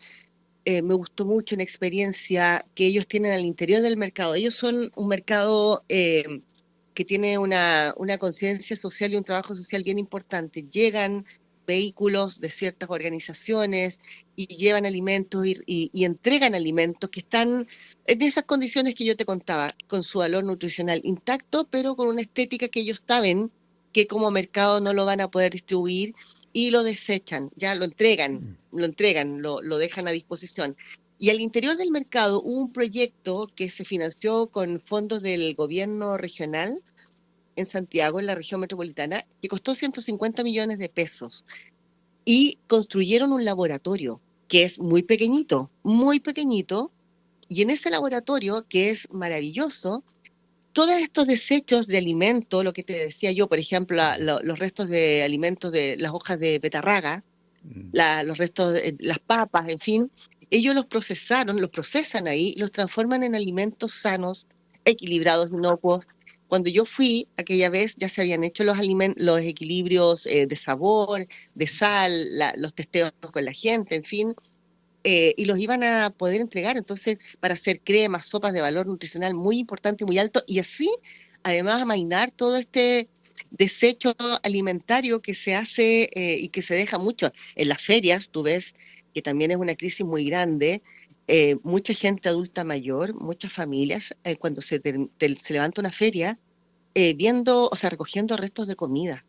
me gustó mucho una experiencia que ellos tienen al interior del mercado. Ellos son un mercado que tiene una conciencia social y un trabajo social bien importante. Llegan vehículos de ciertas organizaciones y llevan alimentos y entregan alimentos que están en esas condiciones que yo te contaba, con su valor nutricional intacto, pero con una estética que ellos saben que como mercado no lo van a poder distribuir y lo desechan, ya lo entregan, lo dejan a disposición. Y al interior del mercado hubo un proyecto que se financió con fondos del gobierno regional en Santiago, en la región metropolitana, que costó 150 millones de pesos. Y construyeron un laboratorio que es muy pequeñito, y en ese laboratorio, que es maravilloso, todos estos desechos de alimento, lo que te decía yo, por ejemplo, los restos de alimentos de las hojas de betarraga, los restos de las papas, en fin, ellos los procesan ahí, los transforman en alimentos sanos, equilibrados, inocuos. Cuando yo fui aquella vez ya se habían hecho los equilibrios de sabor, de sal, los testeos con la gente, en fin, y los iban a poder entregar, entonces, para hacer cremas, sopas de valor nutricional muy importante y muy alto, y así, además, amainar todo este desecho alimentario que se hace y que se deja mucho. En las ferias, tú ves que también es una crisis muy grande, mucha gente adulta mayor, muchas familias, cuando se levanta una feria, recogiendo restos de comida.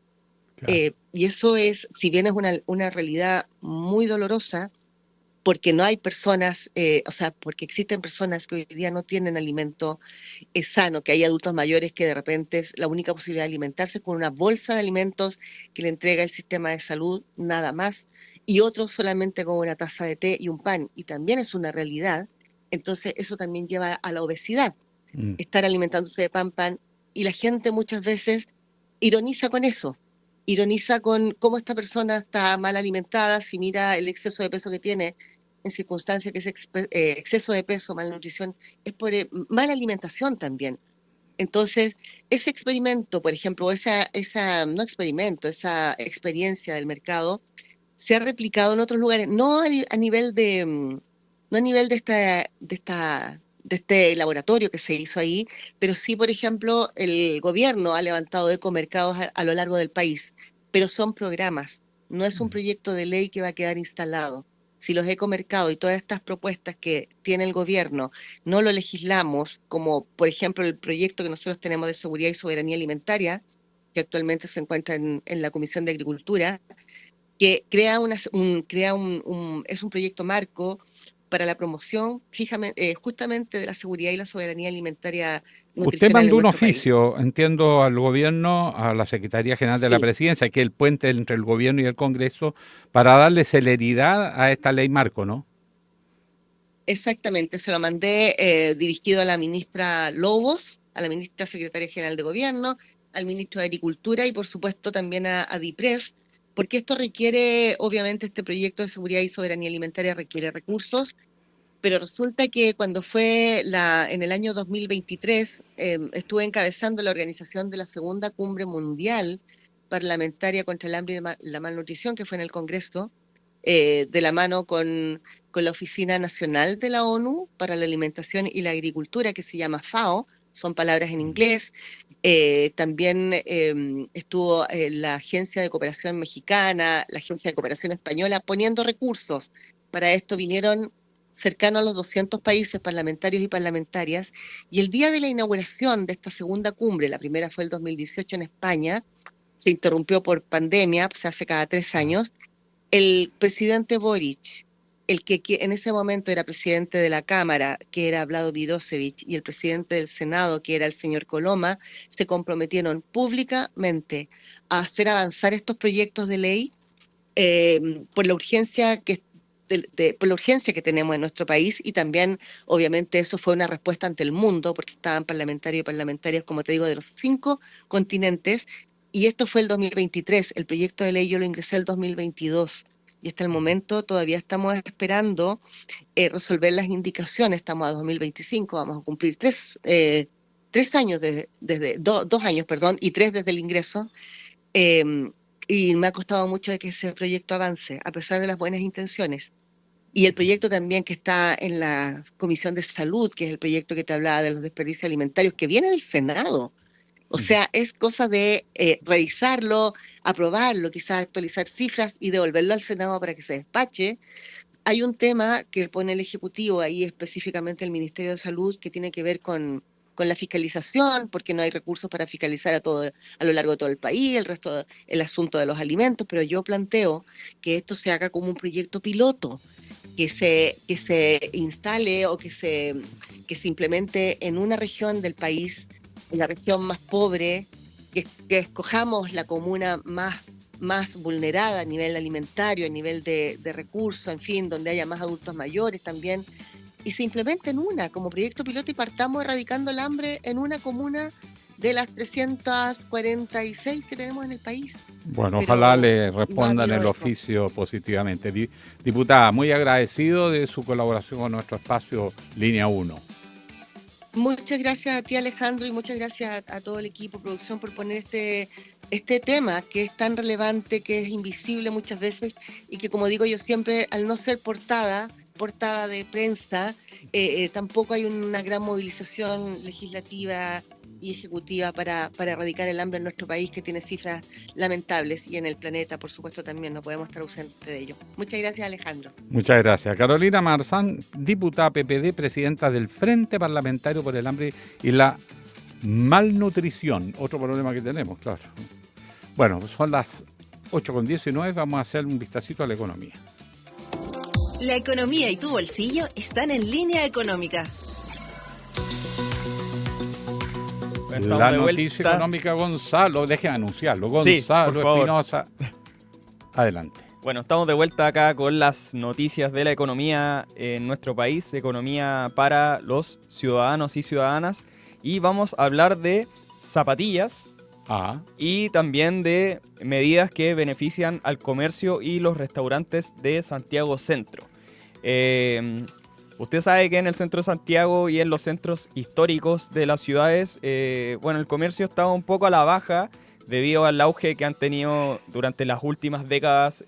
Claro. Y eso es, si bien es una realidad muy dolorosa, porque no hay personas, porque existen personas que hoy día no tienen alimento sano, que hay adultos mayores que de repente es la única posibilidad de alimentarse con una bolsa de alimentos que le entrega el sistema de salud, nada más, y otros solamente con una taza de té y un pan, y también es una realidad. Entonces eso también lleva a la obesidad, estar alimentándose de pan, y la gente muchas veces ironiza con eso, ironiza con cómo esta persona está mal alimentada, si mira el exceso de peso que tiene, en circunstancias que ese exceso de peso, malnutrición, es por mala alimentación también. Entonces, ese experimento, por ejemplo, esa experiencia del mercado, se ha replicado en otros lugares, no a nivel de este laboratorio que se hizo ahí, pero sí, por ejemplo, el gobierno ha levantado ecomercados a lo largo del país, pero son programas, no es un proyecto de ley que va a quedar instalado. Si los ecomercados y todas estas propuestas que tiene el gobierno no lo legislamos, como por ejemplo el proyecto que nosotros tenemos de seguridad y soberanía alimentaria, que actualmente se encuentra en la Comisión de Agricultura, que crea es un proyecto marco para la promoción justamente de la seguridad y la soberanía alimentaria nutricional. Usted mandó un país. oficio, entiendo, al gobierno, a la Secretaría General de la Presidencia, que es el puente entre el gobierno y el Congreso, para darle celeridad a esta ley marco, ¿no? Exactamente, se lo mandé dirigido a la ministra Lobos, a la ministra Secretaria General de Gobierno, al ministro de Agricultura y por supuesto también a DIPRES, porque esto requiere, obviamente este proyecto de seguridad y soberanía alimentaria requiere recursos, pero resulta que cuando fue en el año 2023, estuve encabezando la organización de la segunda cumbre mundial parlamentaria contra el hambre y la malnutrición, que fue en el Congreso, de la mano con la Oficina Nacional de la ONU para la Alimentación y la Agricultura, que se llama FAO, son palabras en inglés. También estuvo la Agencia de Cooperación Mexicana, la Agencia de Cooperación Española, poniendo recursos. Para esto vinieron cercanos a los 200 países parlamentarios y parlamentarias, y el día de la inauguración de esta segunda cumbre, la primera fue el 2018 en España, se interrumpió por pandemia, se hace cada 3 años, el presidente Boric, el que en ese momento era presidente de la Cámara, que era Vlado Mirosevic, y el presidente del Senado, que era el señor Coloma, se comprometieron públicamente a hacer avanzar estos proyectos de ley por la urgencia que tenemos en nuestro país, y también, obviamente, eso fue una respuesta ante el mundo, porque estaban parlamentarios y parlamentarias, como te digo, de los 5 continentes, y esto fue el 2023, el proyecto de ley yo lo ingresé el 2022, y hasta el momento todavía estamos esperando resolver las indicaciones, estamos a 2025, vamos a cumplir 2 años, desde 2 años, perdón, y 3 desde el ingreso, y me ha costado mucho de que ese proyecto avance, a pesar de las buenas intenciones. Y el proyecto también que está en la Comisión de Salud, que es el proyecto que te hablaba de los desperdicios alimentarios, que viene del Senado. O sea, es cosa de revisarlo, aprobarlo, quizás actualizar cifras y devolverlo al Senado para que se despache. Hay un tema que pone el Ejecutivo ahí, específicamente el Ministerio de Salud, que tiene que ver con la fiscalización, porque no hay recursos para fiscalizar a lo largo de todo el país, el asunto de los alimentos, pero yo planteo que esto se haga como un proyecto piloto, que se instale o que se implemente en una región del país, en la región más pobre, que escojamos la comuna más vulnerada a nivel alimentario, a nivel de recursos, en fin, donde haya más adultos mayores también, y se implemente en una como proyecto piloto y partamos erradicando el hambre en una comuna de las 346 que tenemos en el país. Bueno, ojalá le respondan el oficio positivamente. Diputada, muy agradecido de su colaboración con nuestro espacio Línea 1. Muchas gracias a ti, Alejandro, y muchas gracias a todo el equipo de producción por poner este tema que es tan relevante, que es invisible muchas veces y que, como digo yo siempre, al no ser portada de prensa, tampoco hay una gran movilización legislativa y ejecutiva para erradicar el hambre en nuestro país, que tiene cifras lamentables, y en el planeta, por supuesto, también no podemos estar ausentes de ello. Muchas gracias, Alejandro. Muchas gracias. Carolina Marzán, diputada PPD, presidenta del Frente Parlamentario por el Hambre y la Malnutrición. Otro problema que tenemos, claro. Bueno, son las 8:19, vamos a hacer un vistacito a la economía. La economía y tu bolsillo están en Línea Económica. La noticia económica, Gonzalo, déjeme anunciarlo. Gonzalo Espinosa, adelante. Bueno, estamos de vuelta acá con las noticias de la economía en nuestro país, economía para los ciudadanos y ciudadanas, y vamos a hablar de zapatillas y también de medidas que benefician al comercio y los restaurantes de Santiago Centro. Usted sabe que en el centro de Santiago y en los centros históricos de las ciudades, el comercio estaba un poco a la baja debido al auge que han tenido durante las últimas décadas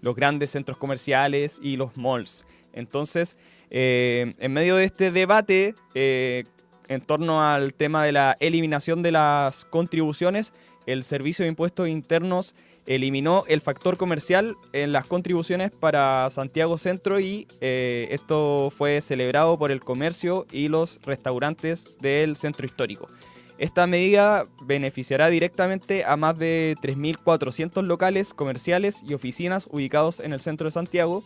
los grandes centros comerciales y los malls. Entonces, en medio de este debate en torno al tema de la eliminación de las contribuciones, el Servicio de Impuestos Internos eliminó el factor comercial en las contribuciones para Santiago Centro y esto fue celebrado por el comercio y los restaurantes del centro histórico. Esta medida beneficiará directamente a más de 3.400 locales comerciales y oficinas ubicados en el centro de Santiago.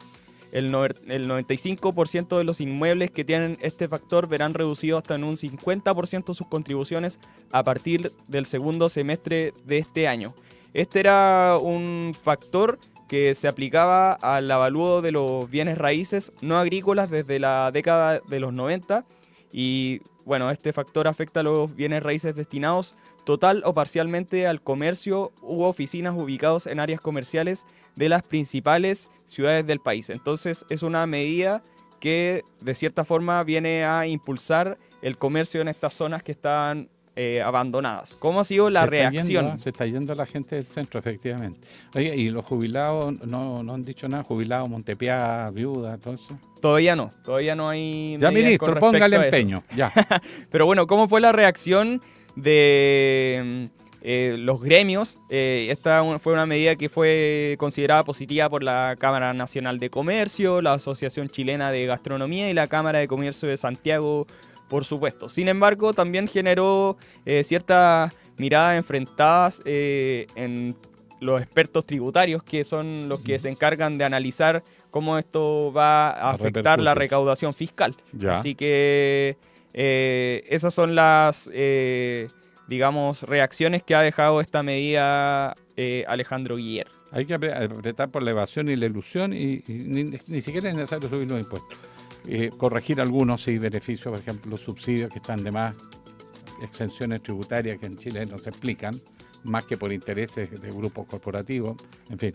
El 95% de los inmuebles que tienen este factor verán reducido hasta en un 50% sus contribuciones a partir del segundo semestre de este año. Este era un factor que se aplicaba al avalúo de los bienes raíces no agrícolas desde la década de los 90 y bueno, este factor afecta a los bienes raíces destinados total o parcialmente al comercio u oficinas ubicados en áreas comerciales de las principales ciudades del país. Entonces es una medida que de cierta forma viene a impulsar el comercio en estas zonas que están abandonadas. ¿Cómo ha sido la reacción? Se está yendo la gente del centro, efectivamente. Oye, ¿y los jubilados no han dicho nada? ¿Jubilados, Montepiá, viuda, todo eso? Todavía no hay... Ya, ministro, póngale empeño, ya. Pero bueno, ¿cómo fue la reacción de los gremios? Esta fue una medida que fue considerada positiva por la Cámara Nacional de Comercio, la Asociación Chilena de Gastronomía y la Cámara de Comercio de Santiago, por supuesto. Sin embargo, también generó ciertas miradas enfrentadas en los expertos tributarios, que son los que se encargan de analizar cómo esto va a afectar la recaudación fiscal. Ya. Así que esas son las, reacciones que ha dejado esta medida Alejandro Guiller. Hay que apretar por la evasión y la ilusión y ni siquiera es necesario subir los impuestos. Corregir algunos beneficios, por ejemplo, los subsidios que están de más, exenciones tributarias que en Chile no se explican, más que por intereses de grupos corporativos, en fin.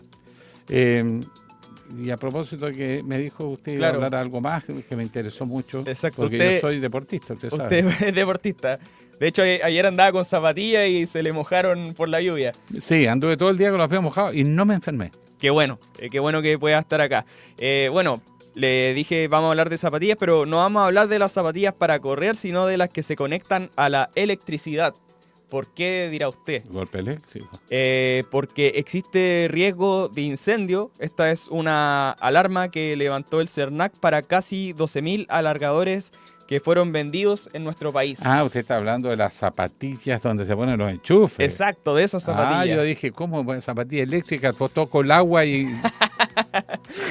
Y a propósito que me dijo usted iba a hablar algo más que me interesó mucho. Exacto. Porque yo soy deportista, usted sabe. Usted es deportista. De hecho, ayer andaba con zapatillas y se le mojaron por la lluvia. Sí, anduve todo el día con los pies mojados y no me enfermé. Qué bueno que pueda estar acá. Le dije vamos a hablar de zapatillas, pero no vamos a hablar de las zapatillas para correr, sino de las que se conectan a la electricidad. ¿Por qué, dirá usted? Golpe eléctrico. Porque existe riesgo de incendio. Esta es una alarma que levantó el CERNAC para casi 12.000 alargadores que fueron vendidos en nuestro país. Ah, usted está hablando de las zapatillas donde se ponen los enchufes. Exacto, de esas zapatillas. Ah, yo dije, ¿cómo? Zapatillas eléctricas, pues toco el agua y...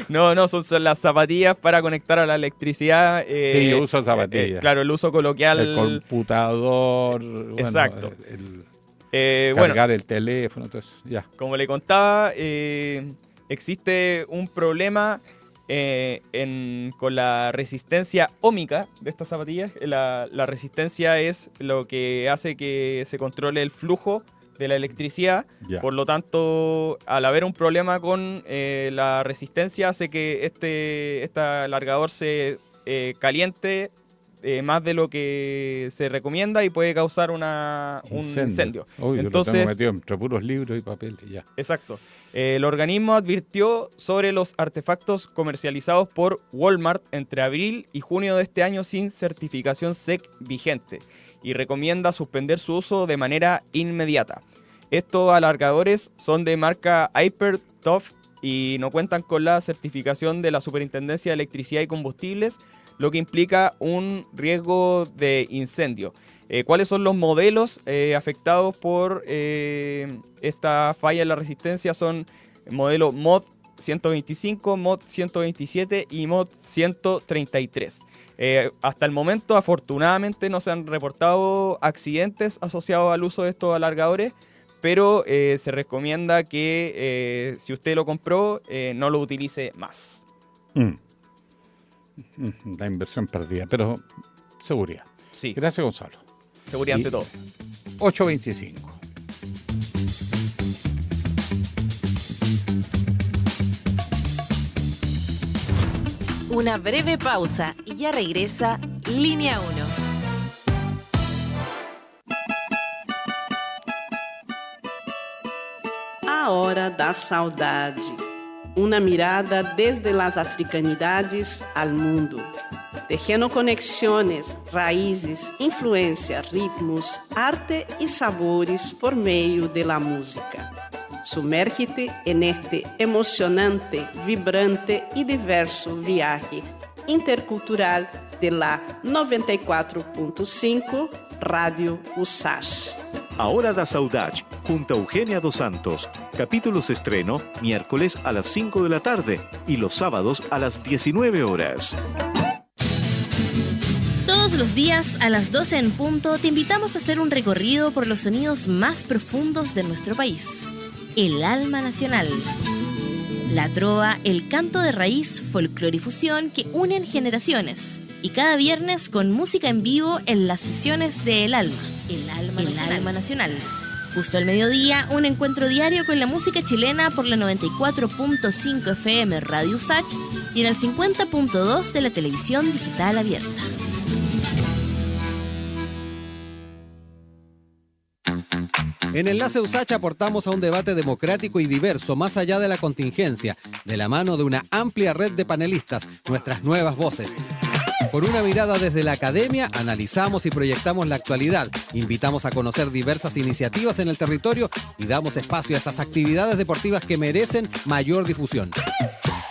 No, son las zapatillas para conectar a la electricidad. Sí, yo uso zapatillas. Claro, el uso coloquial. El computador. Exacto. Cargar el teléfono, todo eso. Ya. Como le contaba, existe un problema con la resistencia óhmica de estas zapatillas. La resistencia es lo que hace que se controle el flujo de la electricidad. Ya. Por lo tanto, al haber un problema con la resistencia, hace que este alargador se caliente más de lo que se recomienda y puede causar un incendio. Uy, entonces, yo lo tengo metido entre puros libros y papel y ya. Exacto. El organismo advirtió sobre los artefactos comercializados por Walmart entre abril y junio de este año sin certificación SEC vigente y recomienda suspender su uso de manera inmediata. Estos alargadores son de marca Hyper-Tough y no cuentan con la certificación de la Superintendencia de Electricidad y Combustibles, lo que implica un riesgo de incendio. ¿Cuáles son los modelos afectados por esta falla en la resistencia? Son modelo Mod 125, mod 127 y mod 133. Hasta el momento, afortunadamente, no se han reportado accidentes asociados al uso de estos alargadores, pero se recomienda que si usted lo compró, no lo utilice más. La inversión perdida, pero seguridad. Sí. Gracias, Gonzalo. Seguridad ante todo. 8:25. Una breve pausa y ya regresa Línea 1. A Hora da Saudade. Uma mirada desde las africanidades al mundo. Tejendo conexiones, raízes, influência, ritmos, arte e sabores por meio de la música. Sumérgete en este emocionante, vibrante e diverso viaje intercultural de la 94.5 Radio USACH. A Hora da Saudade, junto a Eugenia Dos Santos. Capítulos estreno miércoles a las 5 de la tarde y los sábados a las 19 horas. Todos los días a las 12 en punto te invitamos a hacer un recorrido por los sonidos más profundos de nuestro país. El alma nacional. La trova, el canto de raíz, folclore y fusión que unen generaciones. Y cada viernes con música en vivo en las sesiones de El Alma. El Alma Nacional. Justo al mediodía, un encuentro diario con la música chilena por la 94.5 FM Radio USACH y en el 50.2 de la televisión digital abierta. En Enlace USACH aportamos a un debate democrático y diverso más allá de la contingencia, de la mano de una amplia red de panelistas, nuestras nuevas voces. Por una mirada desde la academia, analizamos y proyectamos la actualidad, invitamos a conocer diversas iniciativas en el territorio y damos espacio a esas actividades deportivas que merecen mayor difusión.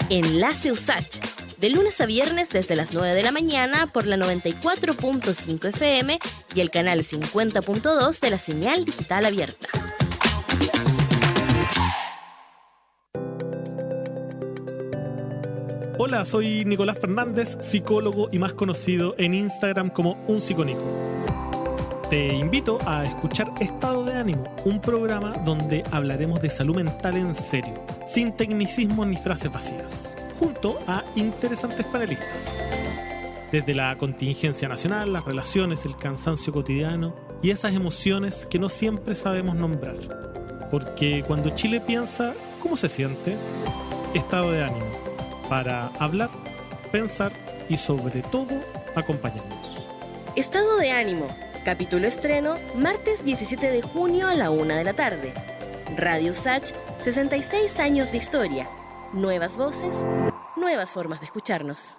Enlace USACH, de lunes a viernes desde las 9 de la mañana por la 94.5 FM y el canal 50.2 de la señal digital abierta. Hola, soy Nicolás Fernández, psicólogo y más conocido en Instagram como Un Psicónico. Te invito a escuchar Estado de Ánimo, un programa donde hablaremos de salud mental en serio, sin tecnicismos ni frases vacías, junto a interesantes panelistas. Desde la contingencia nacional, las relaciones, el cansancio cotidiano y esas emociones que no siempre sabemos nombrar. Porque cuando Chile piensa, ¿cómo se siente? Estado de Ánimo, para hablar, pensar y sobre todo acompañarnos. Estado de Ánimo. Capítulo estreno, martes 17 de junio a la 1 de la tarde. Radio USACH, 66 años de historia. Nuevas voces, nuevas formas de escucharnos.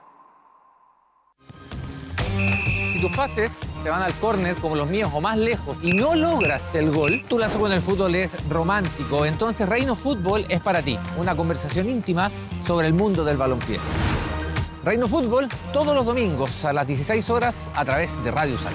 Si tus pases te van al córner como los míos o más lejos y no logras el gol, tu lazo con el fútbol es romántico. Entonces Reino Fútbol es para ti. Una conversación íntima sobre el mundo del balompié. Reino Fútbol todos los domingos a las 16 horas a través de Radio USACH.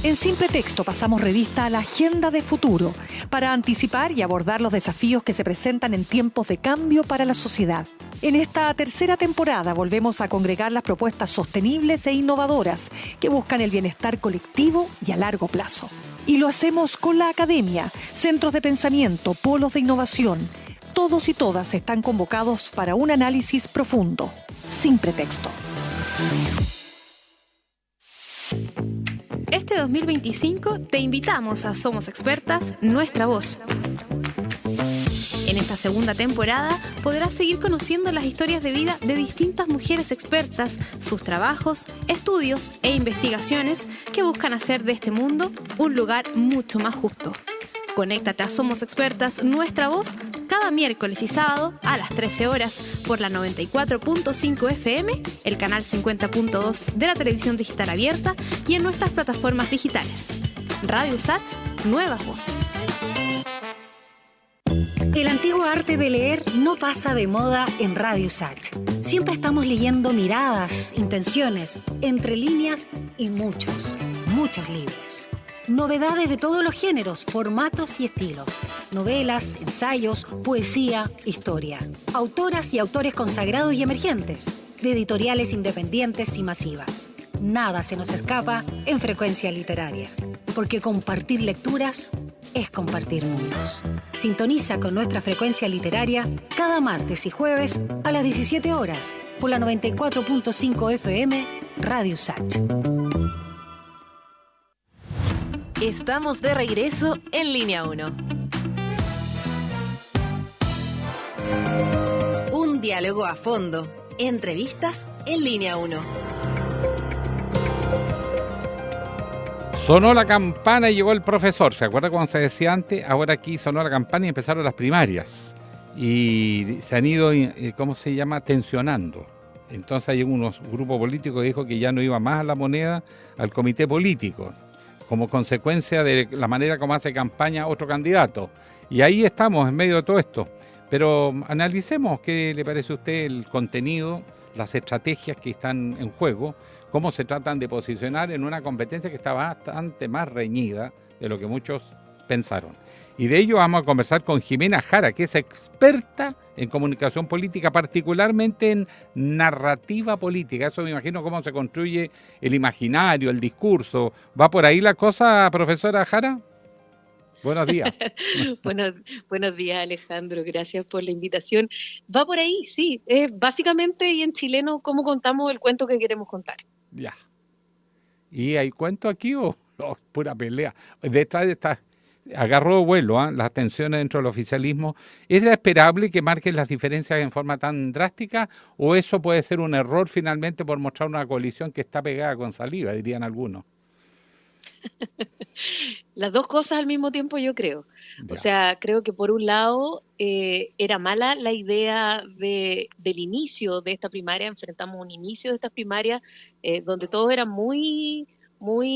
En Simple Texto pasamos revista a la agenda de futuro para anticipar y abordar los desafíos que se presentan en tiempos de cambio para la sociedad. En esta tercera temporada volvemos a congregar las propuestas sostenibles e innovadoras que buscan el bienestar colectivo y a largo plazo. Y lo hacemos con la academia, centros de pensamiento, polos de innovación. Todos y todas están convocados para un análisis profundo. Sin pretexto. Este 2025 te invitamos a Somos Expertas, Nuestra Voz. En esta segunda temporada podrás seguir conociendo las historias de vida de distintas mujeres expertas, sus trabajos, estudios e investigaciones que buscan hacer de este mundo un lugar mucho más justo. Conéctate a Somos Expertas, Nuestra Voz, cada miércoles y sábado a las 13 horas por la 94.5 FM, el canal 50.2 de la televisión digital abierta y en nuestras plataformas digitales. Radio USACH, nuevas voces. El antiguo arte de leer no pasa de moda en Radio USACH. Siempre estamos leyendo miradas, intenciones, entre líneas y muchos libros. Novedades de todos los géneros, formatos y estilos. Novelas, ensayos, poesía, historia. Autoras y autores consagrados y emergentes, de editoriales independientes y masivas. Nada se nos escapa en Frecuencia Literaria, porque compartir lecturas es compartir mundos. Sintoniza con nuestra Frecuencia Literaria cada martes y jueves a las 17 horas por la 94.5 FM Radio Sach. Estamos de regreso en Línea 1. Un diálogo a fondo. Entrevistas en Línea 1. Sonó la campana y llegó el profesor. ¿Se acuerda cuando se decía antes? Ahora aquí sonó la campana y empezaron las primarias. Y se han ido, ¿cómo se llama?, tensionando. Entonces hay unos grupos políticos que dijo que ya no iba más a la moneda, al comité político, como consecuencia de la manera como hace campaña otro candidato. Y ahí estamos, en medio de todo esto. Pero analicemos qué le parece a usted el contenido, las estrategias que están en juego, cómo se tratan de posicionar en una competencia que está bastante más reñida de lo que muchos pensaron. Y de ello vamos a conversar con Jimena Jara, que es experta en comunicación política, particularmente en narrativa política. Eso me imagino cómo se construye el imaginario, el discurso. ¿Va por ahí la cosa, profesora Jara? Buenos días. Buenos días, Alejandro. Gracias por la invitación. Va por ahí, sí. Es básicamente, y en chileno, cómo contamos el cuento que queremos contar. Ya. ¿Y hay cuento aquí o no, pura pelea? Detrás de esta... Agarró vuelo, las tensiones dentro del oficialismo. ¿Es esperable que marquen las diferencias en forma tan drástica o eso puede ser un error finalmente por mostrar una coalición que está pegada con saliva, dirían algunos? Las dos cosas al mismo tiempo, yo creo. Ya. O sea, creo que por un lado era mala la idea del inicio de esta primaria. Enfrentamos un inicio de estas primarias donde todos eran muy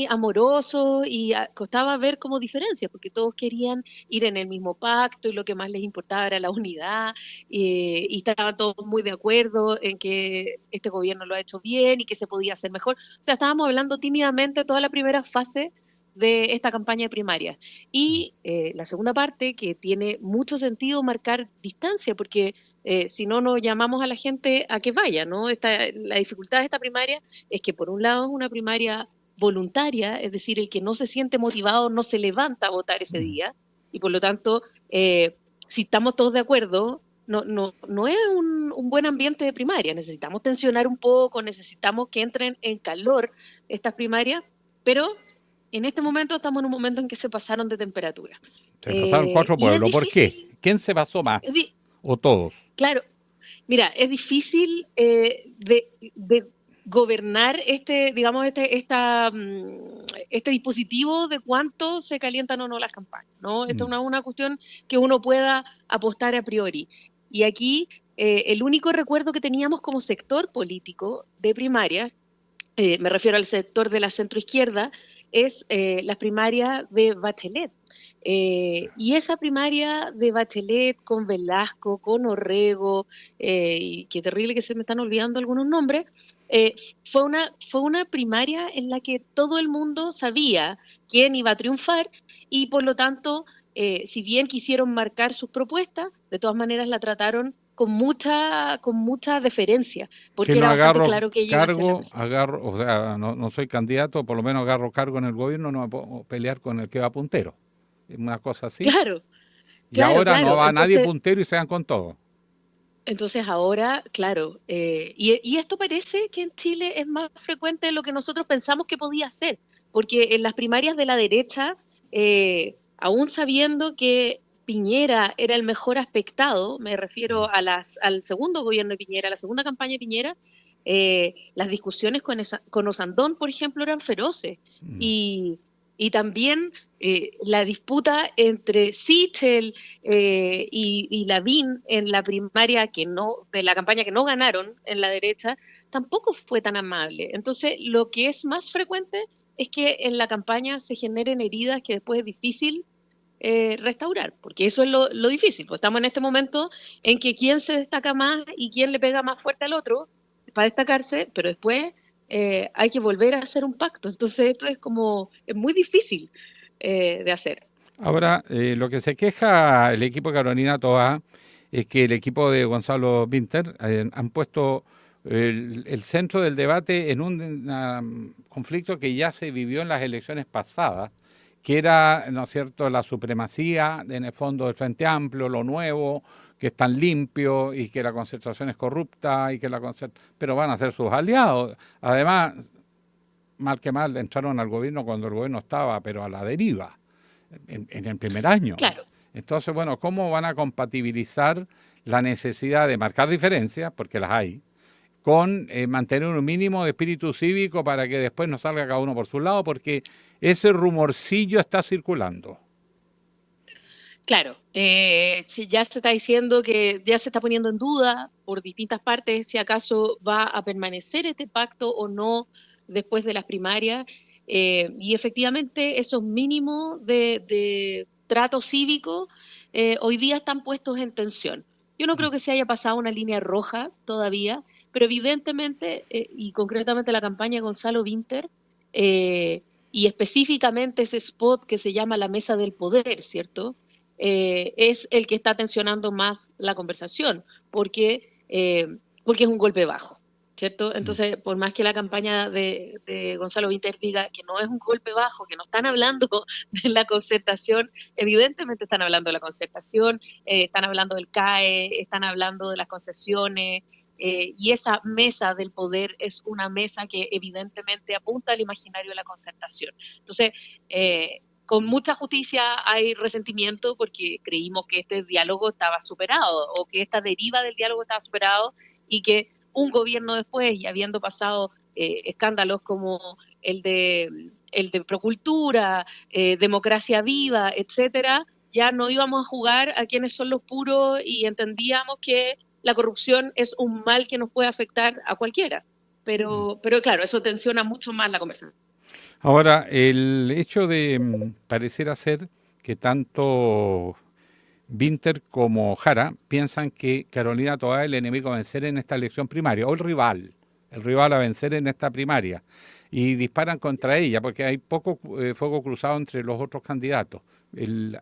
amorosos y costaba ver como diferencias, porque todos querían ir en el mismo pacto y lo que más les importaba era la unidad y estaban todos muy de acuerdo en que este gobierno lo ha hecho bien y que se podía hacer mejor. O sea, estábamos hablando tímidamente toda la primera fase de esta campaña de primarias. Y la segunda parte, que tiene mucho sentido marcar distancia, porque si no, no llamamos a la gente a que vaya, ¿no? La dificultad de esta primaria es que por un lado es una primaria voluntaria, es decir, el que no se siente motivado no se levanta a votar ese día, y por lo tanto, si estamos todos de acuerdo, no es un buen ambiente de primaria. Necesitamos tensionar un poco, necesitamos que entren en calor estas primarias, pero en este momento estamos en un momento en que se pasaron de temperatura. Se pasaron 4 pueblos. ¿Por qué? ¿Quién se pasó más? ¿O todos? Claro. Mira, es difícil de gobernar este dispositivo de cuánto se calientan o no las campañas, ¿no? Esto no es una cuestión que uno pueda apostar a priori. Y aquí el único recuerdo que teníamos como sector político de primaria, me refiero al sector de la centroizquierda, es las primarias de Bachelet. Y esa primaria de Bachelet con Velasco, con Orrego, y qué terrible que se me están olvidando algunos nombres, fue una primaria en la que todo el mundo sabía quién iba a triunfar y por lo tanto, si bien quisieron marcar sus propuestas, de todas maneras la trataron con mucha deferencia, porque si no era bastante claro que ellos o sea, no soy candidato, por lo menos agarro cargo en el gobierno, no me puedo pelear con el que va puntero. Es una cosa así. Claro. Y ahora no va Entonces, nadie puntero y se dan con todo. Entonces ahora, claro, y esto parece que en Chile es más frecuente de lo que nosotros pensamos que podía ser, porque en las primarias de la derecha, aún sabiendo que Piñera era el mejor aspectado, me refiero al segundo gobierno de Piñera, a la segunda campaña de Piñera, las discusiones con Osandón, por ejemplo, eran feroces. Y también la disputa entre Sichel y Lavín en la primaria de la campaña que no ganaron en la derecha, tampoco fue tan amable. Entonces, lo que es más frecuente es que en la campaña se generen heridas que después es difícil restaurar, porque eso es lo difícil. Pues estamos en este momento en que quién se destaca más y quién le pega más fuerte al otro para destacarse, pero después hay que volver a hacer un pacto. Entonces esto es muy difícil. de hacer. Ahora, lo que se queja el equipo de Carolina Toá es que el equipo de Gonzalo Winter han puesto el centro del debate en un conflicto que ya se vivió en las elecciones pasadas, que era, ¿no es cierto?, la supremacía en el fondo del Frente Amplio, lo nuevo, que es tan limpio y que la concertación es corrupta y que pero van a ser sus aliados. Además, mal que mal, entraron al gobierno cuando el gobierno estaba, pero a la deriva, en el primer año. Claro. Entonces, bueno, ¿cómo van a compatibilizar la necesidad de marcar diferencias, porque las hay, con mantener un mínimo de espíritu cívico para que después no salga cada uno por su lado? Porque ese rumorcillo está circulando. Claro, si ya se está diciendo que ya se está poniendo en duda por distintas partes si acaso va a permanecer este pacto o no después de las primarias, y efectivamente esos mínimos de trato cívico hoy día están puestos en tensión. Yo no creo que se haya pasado una línea roja todavía, pero evidentemente, y concretamente la campaña de Gonzalo Winter, y específicamente ese spot que se llama la mesa del poder, ¿cierto?, es el que está tensionando más la conversación, porque es un golpe bajo, ¿cierto? Entonces, por más que la campaña de Gonzalo Winter diga que no es un golpe bajo, que no están hablando de la concertación, evidentemente están hablando de la concertación, están hablando del CAE, están hablando de las concesiones, y esa mesa del poder es una mesa que evidentemente apunta al imaginario de la concertación. Entonces, con mucha justicia hay resentimiento porque creímos que este diálogo estaba superado o que esta deriva del diálogo estaba superado y que un gobierno después, y habiendo pasado escándalos como el de Procultura, Democracia Viva, etcétera, ya no íbamos a jugar a quienes son los puros y entendíamos que la corrupción es un mal que nos puede afectar a cualquiera. Pero claro, eso tensiona mucho más la conversación. Ahora, el hecho de pareciera ser que tanto Winter como Jara piensan que Carolina Toá es el enemigo a vencer en esta elección primaria, o el rival a vencer en esta primaria, y disparan contra ella porque hay poco fuego cruzado entre los otros candidatos. El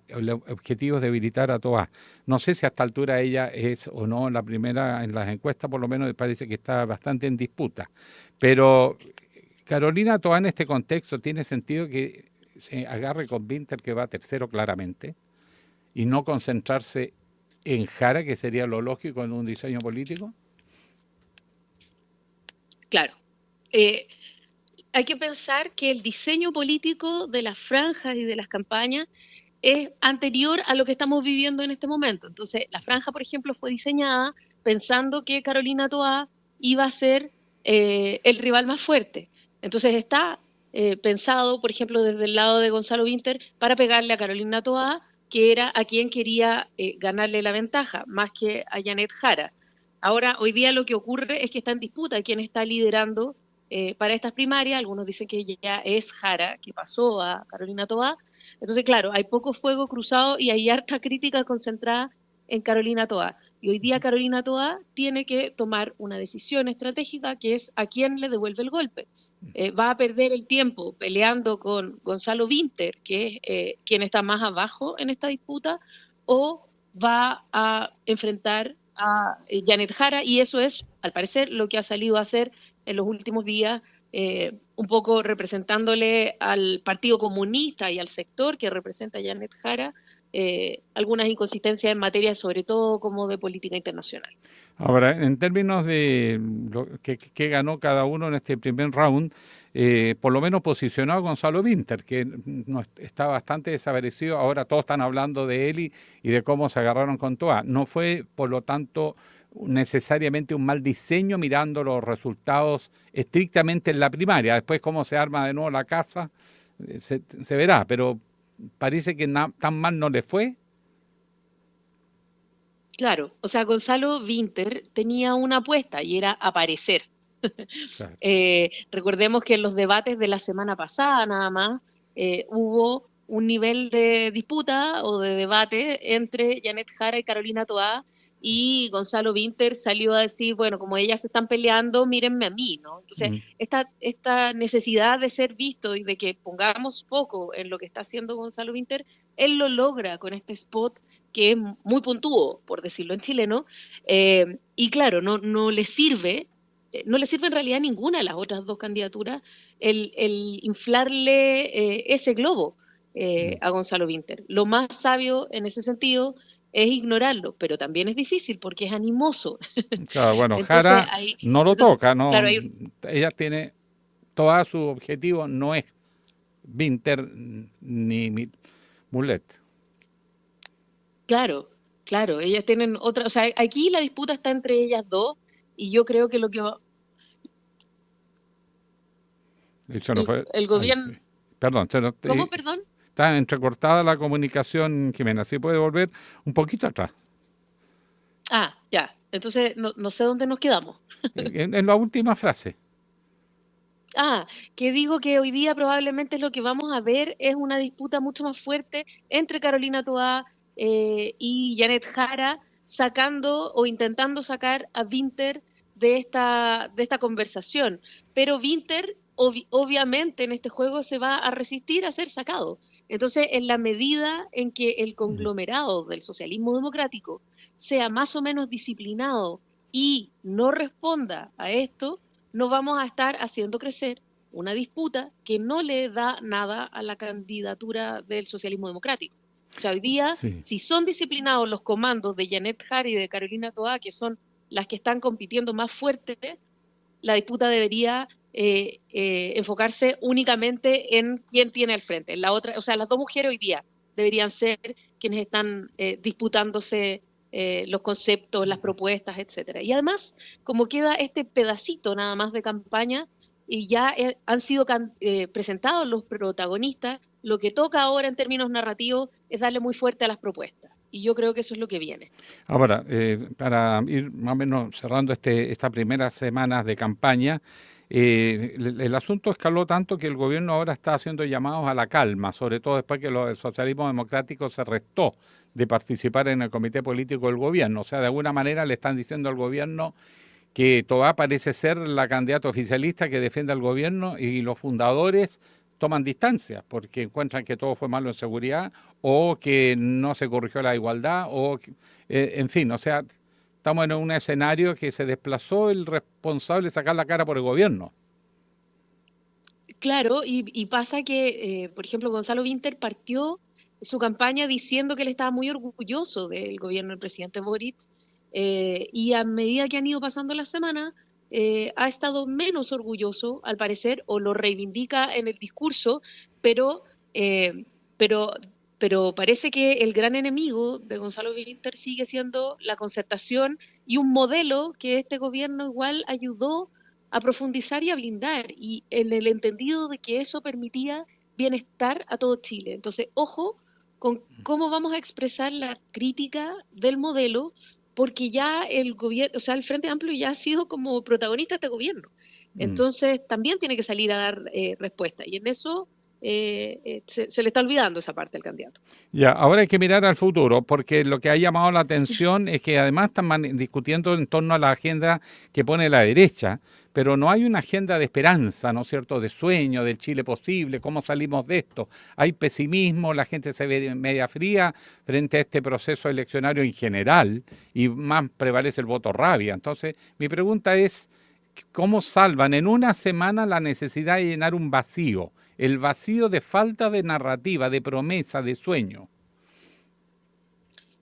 objetivo es debilitar a Toá. No sé si a esta altura ella es o no la primera en las encuestas, por lo menos parece que está bastante en disputa, pero Carolina Toá en este contexto tiene sentido que se agarre con Winter, que va tercero claramente, y no concentrarse en Jara, que sería lo lógico en un diseño político. Claro. Hay que pensar que el diseño político de las franjas y de las campañas es anterior a lo que estamos viviendo en este momento. Entonces, la franja, por ejemplo, fue diseñada pensando que Carolina Toá iba a ser el rival más fuerte. Entonces está pensado, por ejemplo, desde el lado de Gonzalo Winter, para pegarle a Carolina Toá, que era a quien quería ganarle la ventaja, más que a Janet Jara. Ahora, hoy día lo que ocurre es que está en disputa quién está liderando para estas primarias. Algunos dicen que ya es Jara, que pasó a Carolina Toá. Entonces, claro, hay poco fuego cruzado y hay harta crítica concentrada en Carolina Toá. Y hoy día Carolina Toá tiene que tomar una decisión estratégica, que es a quién le devuelve el golpe. Va a perder el tiempo peleando con Gonzalo Winter, que es quien está más abajo en esta disputa, o va a enfrentar a Janet Jara, y eso es, al parecer, lo que ha salido a hacer en los últimos días, un poco representándole al Partido Comunista y al sector que representa a Janet Jara, algunas inconsistencias en materia, sobre todo como de política internacional. Ahora, en términos de lo que ganó cada uno en este primer round, por lo menos posicionó a Gonzalo Winter, que está bastante desaparecido. Ahora todos están hablando de él y de cómo se agarraron con Toá. No fue, por lo tanto, necesariamente un mal diseño mirando los resultados estrictamente en la primaria. Después cómo se arma de nuevo la casa, se verá, pero parece que tan mal no le fue. Claro, o sea, Gonzalo Winter tenía una apuesta y era aparecer. Claro. Recordemos que en los debates de la semana pasada nada más hubo un nivel de disputa o de debate entre Janet Jara y Carolina Toá, y Gonzalo Vinter salió a decir, bueno, como ellas se están peleando, mírenme a mí, ¿no? Entonces, esta necesidad de ser visto y de que pongamos foco en lo que está haciendo Gonzalo Vinter, él lo logra con este spot que es muy puntúo, por decirlo en chileno, y claro, no le sirve en realidad ninguna de las otras dos candidaturas el inflarle ese globo a Gonzalo Vinter. Lo más sabio en ese sentido es ignorarlo, pero también es difícil porque es animoso. Claro, bueno, Entonces, Jara no lo entonces, toca, no. claro, Ella tiene, todo su objetivo no es Vinter ni Mulet. claro, ellas tienen otra, o sea, aquí la disputa está entre ellas dos y yo creo que lo que Eso no fue. el gobierno... Perdón, ¿Cómo, perdón? está entrecortada la comunicación, Jimena. ¿Sí puede volver un poquito atrás? Ah, ya. Entonces, no sé dónde nos quedamos. En la última frase. Ah, que digo que hoy día probablemente lo que vamos a ver es una disputa mucho más fuerte entre Carolina Toá y Janet Jara, sacando o intentando sacar a Vinter de esta conversación. Pero Vinter, obviamente, en este juego se va a resistir a ser sacado. Entonces, en la medida en que el conglomerado del socialismo democrático sea más o menos disciplinado y no responda a esto, no vamos a estar haciendo crecer una disputa que no le da nada a la candidatura del socialismo democrático. O sea, hoy día, si son disciplinados los comandos de Janet Jara y de Carolina Toá, que son las que están compitiendo más fuerte, la disputa debería enfocarse únicamente en quién tiene al frente. La otra, o sea, las dos mujeres hoy día deberían ser quienes están disputándose los conceptos, las propuestas, etcétera. Y además, como queda este pedacito nada más de campaña y ya han sido presentados los protagonistas, lo que toca ahora en términos narrativos es darle muy fuerte a las propuestas. Y yo creo que eso es lo que viene. Ahora, para ir más o menos cerrando estas primeras semanas de campaña, el asunto escaló tanto que el gobierno ahora está haciendo llamados a la calma, sobre todo después que el socialismo democrático se restó de participar en el comité político del gobierno. O sea, de alguna manera le están diciendo al gobierno que Toá parece ser la candidata oficialista que defiende al gobierno y los fundadores toman distancia porque encuentran que todo fue malo en seguridad o que no se corrigió la igualdad o en fin, o sea, estamos en un escenario que se desplazó el responsable de sacar la cara por el gobierno. Claro, y pasa que, por ejemplo, Gonzalo Vinter partió su campaña diciendo que él estaba muy orgulloso del gobierno del presidente Boric, y a medida que han ido pasando las semanas, ha estado menos orgulloso, al parecer, o lo reivindica en el discurso, pero parece que el gran enemigo de Gonzalo Vinter sigue siendo la concertación y un modelo que este gobierno igual ayudó a profundizar y a blindar, y en el entendido de que eso permitía bienestar a todo Chile. Entonces, ojo con cómo vamos a expresar la crítica del modelo, porque ya el gobierno, o sea, el Frente Amplio ya ha sido como protagonista de este gobierno. Entonces, también tiene que salir a dar respuesta, y en eso se le está olvidando esa parte al candidato. Ya, ahora hay que mirar al futuro, porque lo que ha llamado la atención es que además están discutiendo en torno a la agenda que pone la derecha, pero no hay una agenda de esperanza, ¿no es cierto?, de sueño, del Chile posible, cómo salimos de esto. Hay pesimismo, la gente se ve media fría frente a este proceso eleccionario en general y más prevalece el voto rabia. Entonces, mi pregunta es, ¿cómo salvan en una semana la necesidad de llenar un vacío? El vacío de falta de narrativa, de promesa, de sueño.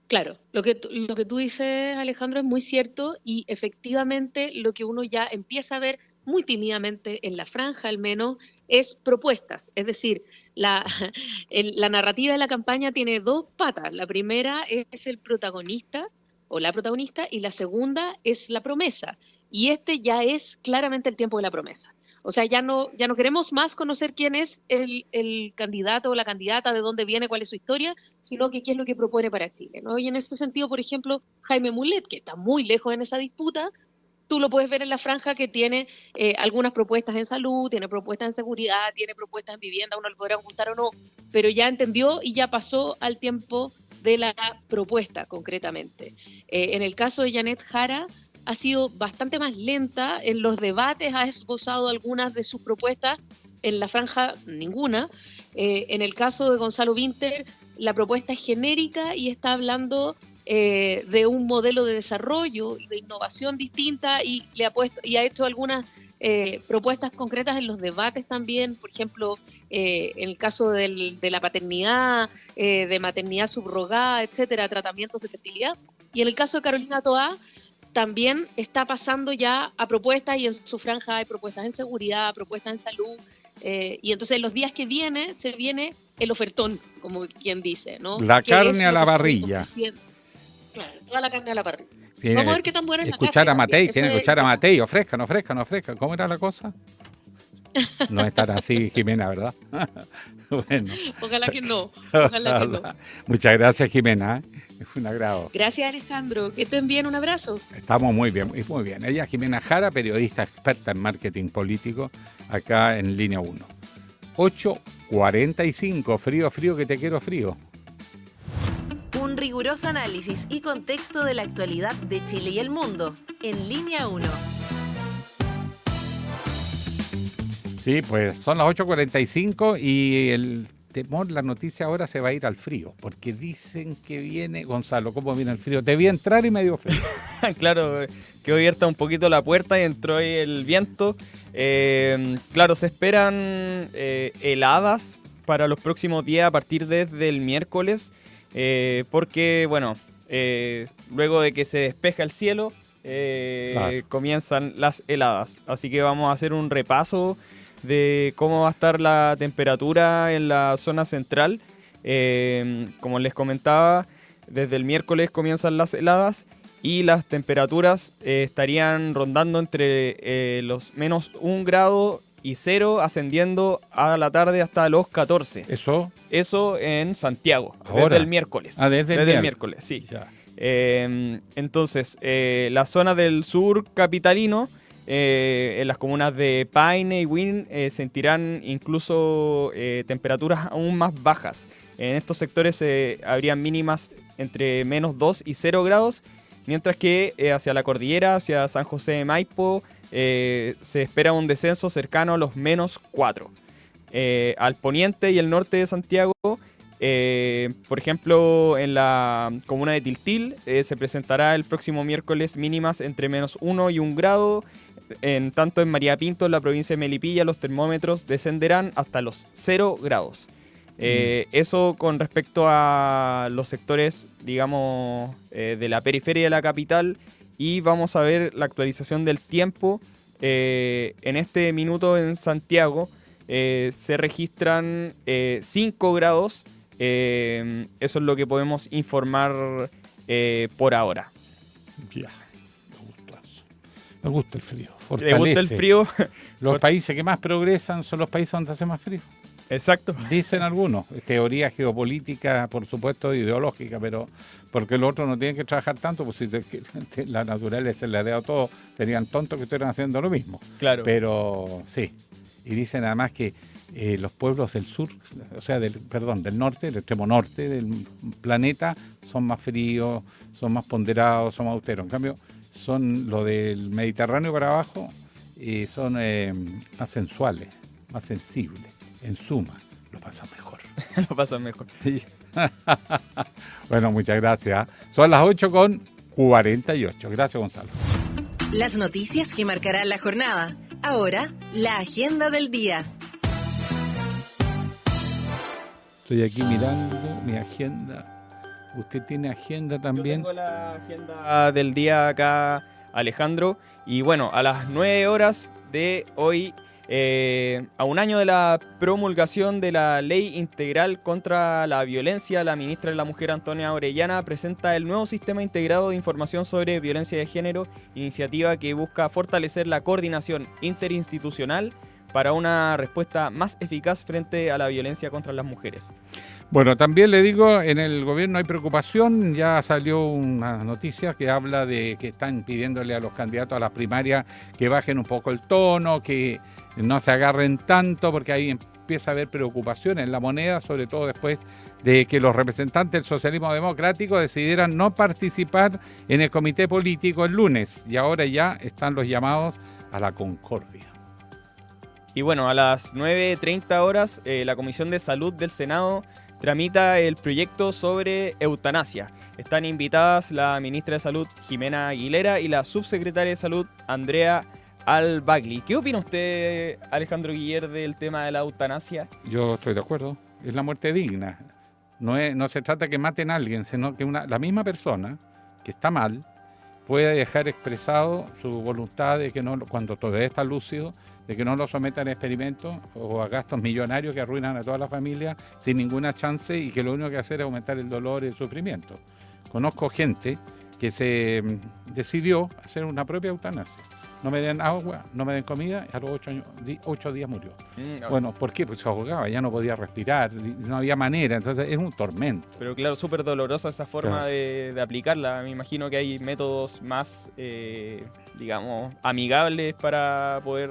Claro, lo que tú dices, Alejandro, es muy cierto, y efectivamente lo que uno ya empieza a ver muy tímidamente en la franja al menos es propuestas. Es decir, la narrativa de la campaña tiene dos patas. La primera es el protagonista o la protagonista y la segunda es la promesa. Y este ya es claramente el tiempo de la promesa. O sea, ya no queremos más conocer quién es el candidato o la candidata, de dónde viene, cuál es su historia, sino que qué es lo que propone para Chile, ¿no? Y en este sentido, por ejemplo, Jaime Mulet, que está muy lejos en esa disputa, tú lo puedes ver en la franja que tiene algunas propuestas en salud, tiene propuestas en seguridad, tiene propuestas en vivienda, uno le podrá gustar o no, pero ya entendió y ya pasó al tiempo de la propuesta concretamente. En el caso de Janet Jara, ha sido bastante más lenta, en los debates ha esbozado algunas de sus propuestas, en la franja ninguna. En el caso de Gonzalo Vinter, la propuesta es genérica y está hablando de un modelo de desarrollo y de innovación distinta, y ha hecho algunas propuestas concretas en los debates también, por ejemplo, en el caso de la paternidad, de maternidad subrogada, etcétera, tratamientos de fertilidad. Y en el caso de Carolina Toá, también está pasando ya a propuestas, y en su franja hay propuestas en seguridad, propuestas en salud, y entonces en los días que se viene el ofertón, como quien dice, ¿no? La carne a la parrilla. Claro, toda la carne a la parrilla. Tiene, vamos a ver qué tan buena es la carne. Escuchar a Matei, también. tiene que escuchar a Matei, ofrezcan. ¿Cómo era la cosa? No es tan así, Jimena, ¿verdad? Bueno. Ojalá que no. Ojalá que no. Muchas gracias, Jimena. Es un agrado. Gracias, Alejandro. Que estén bien. Un abrazo. Estamos muy bien, muy bien. Ella es Jimena Jara, periodista experta en marketing político, acá en Línea 1. 8:45. Frío, que te quiero frío. Un riguroso análisis y contexto de la actualidad de Chile y el mundo en Línea 1. Sí, pues son las 8:45 y el temor, la noticia ahora se va a ir al frío, porque dicen que viene, Gonzalo, ¿cómo viene el frío? Te vi entrar y me dio frío. Claro, quedó abierta un poquito la puerta y entró ahí el viento. Claro, se esperan heladas para los próximos días a partir desde el miércoles, porque, bueno, luego de que se despeja el cielo, claro, comienzan las heladas. Así que vamos a hacer un repaso de cómo va a estar la temperatura en la zona central. Como les comentaba, desde el miércoles comienzan las heladas y las temperaturas estarían rondando entre los menos 1 grado y 0, ascendiendo a la tarde hasta los 14. Eso en Santiago, ahora, desde el miércoles. Desde el miércoles, sí. Entonces, la zona del sur capitalino, en las comunas de Paine y Wynn, sentirán incluso temperaturas aún más bajas. En estos sectores habrían mínimas entre menos 2 y 0 grados, mientras que hacia la cordillera, hacia San José de Maipo, se espera un descenso cercano a los menos 4. Al poniente y el norte de Santiago, por ejemplo, en la comuna de Tiltil, se presentará el próximo miércoles mínimas entre menos 1 y 1 grado. Tanto en María Pinto, en la provincia de Melipilla, los termómetros descenderán hasta los 0 grados. Eso con respecto a los sectores, digamos, de la periferia de la capital. Y vamos a ver la actualización del tiempo. En este minuto en Santiago se registran 5 grados. Eso es lo que podemos informar por ahora. Ya, me gusta el frío. Fortalece. ¿Te gusta el frío? Los países que más progresan son los países donde hace más frío. Exacto. Dicen algunos. Teoría geopolítica, por supuesto, ideológica, pero porque los otros no tienen que trabajar tanto, pues si la naturaleza les ha dado todo, serían tontos que estuvieran haciendo lo mismo. Claro. Pero sí. Y dicen además que los pueblos del sur, o sea, del norte, del extremo norte del planeta, son más fríos, son más ponderados, son más austeros. En cambio, son lo del Mediterráneo para abajo, son más sensuales, más sensibles. En suma, lo pasan mejor. Lo pasan mejor. Sí. Bueno, muchas gracias. Son las 8:48. Gracias, Gonzalo. Las noticias que marcarán la jornada. Ahora, la agenda del día. Estoy aquí mirando mi agenda. ¿Usted tiene agenda también? Yo tengo la agenda del día acá, Alejandro. Y bueno, a las 9 horas de hoy, a un año de la promulgación de la Ley Integral contra la Violencia, la ministra de la Mujer, Antonia Orellana, presenta el nuevo Sistema Integrado de Información sobre Violencia de Género, iniciativa que busca fortalecer la coordinación interinstitucional para una respuesta más eficaz frente a la violencia contra las mujeres. Bueno, también le digo, en el gobierno hay preocupación, ya salió una noticia que habla de que están pidiéndole a los candidatos a las primarias que bajen un poco el tono, que no se agarren tanto, porque ahí empieza a haber preocupación en la moneda, sobre todo después de que los representantes del socialismo democrático decidieran no participar en el comité político el lunes, y ahora ya están los llamados a la concordia. Y bueno, a las 9:30 horas, la Comisión de Salud del Senado tramita el proyecto sobre eutanasia. Están invitadas la ministra de Salud, Jimena Aguilera, y la subsecretaria de Salud, Andrea Al-Bagli. ¿Qué opina usted, Alejandro Guiller, del tema de la eutanasia? Yo estoy de acuerdo, es la muerte digna. No se trata que maten a alguien, sino que la misma persona que está mal puede dejar expresado su voluntad de que no, cuando todavía está lúcido, de que no lo sometan a experimentos o a gastos millonarios que arruinan a toda la familia sin ninguna chance, y que lo único que hacer es aumentar el dolor y el sufrimiento. Conozco gente que se decidió hacer una propia eutanasia. No me den agua, no me den comida, y a los 8 días murió. Bueno, ¿por qué? Pues se ahogaba, ya no podía respirar, no había manera, entonces es un tormento. Pero claro, súper dolorosa esa forma Claro. de aplicarla. Me imagino que hay métodos más, digamos, amigables para poder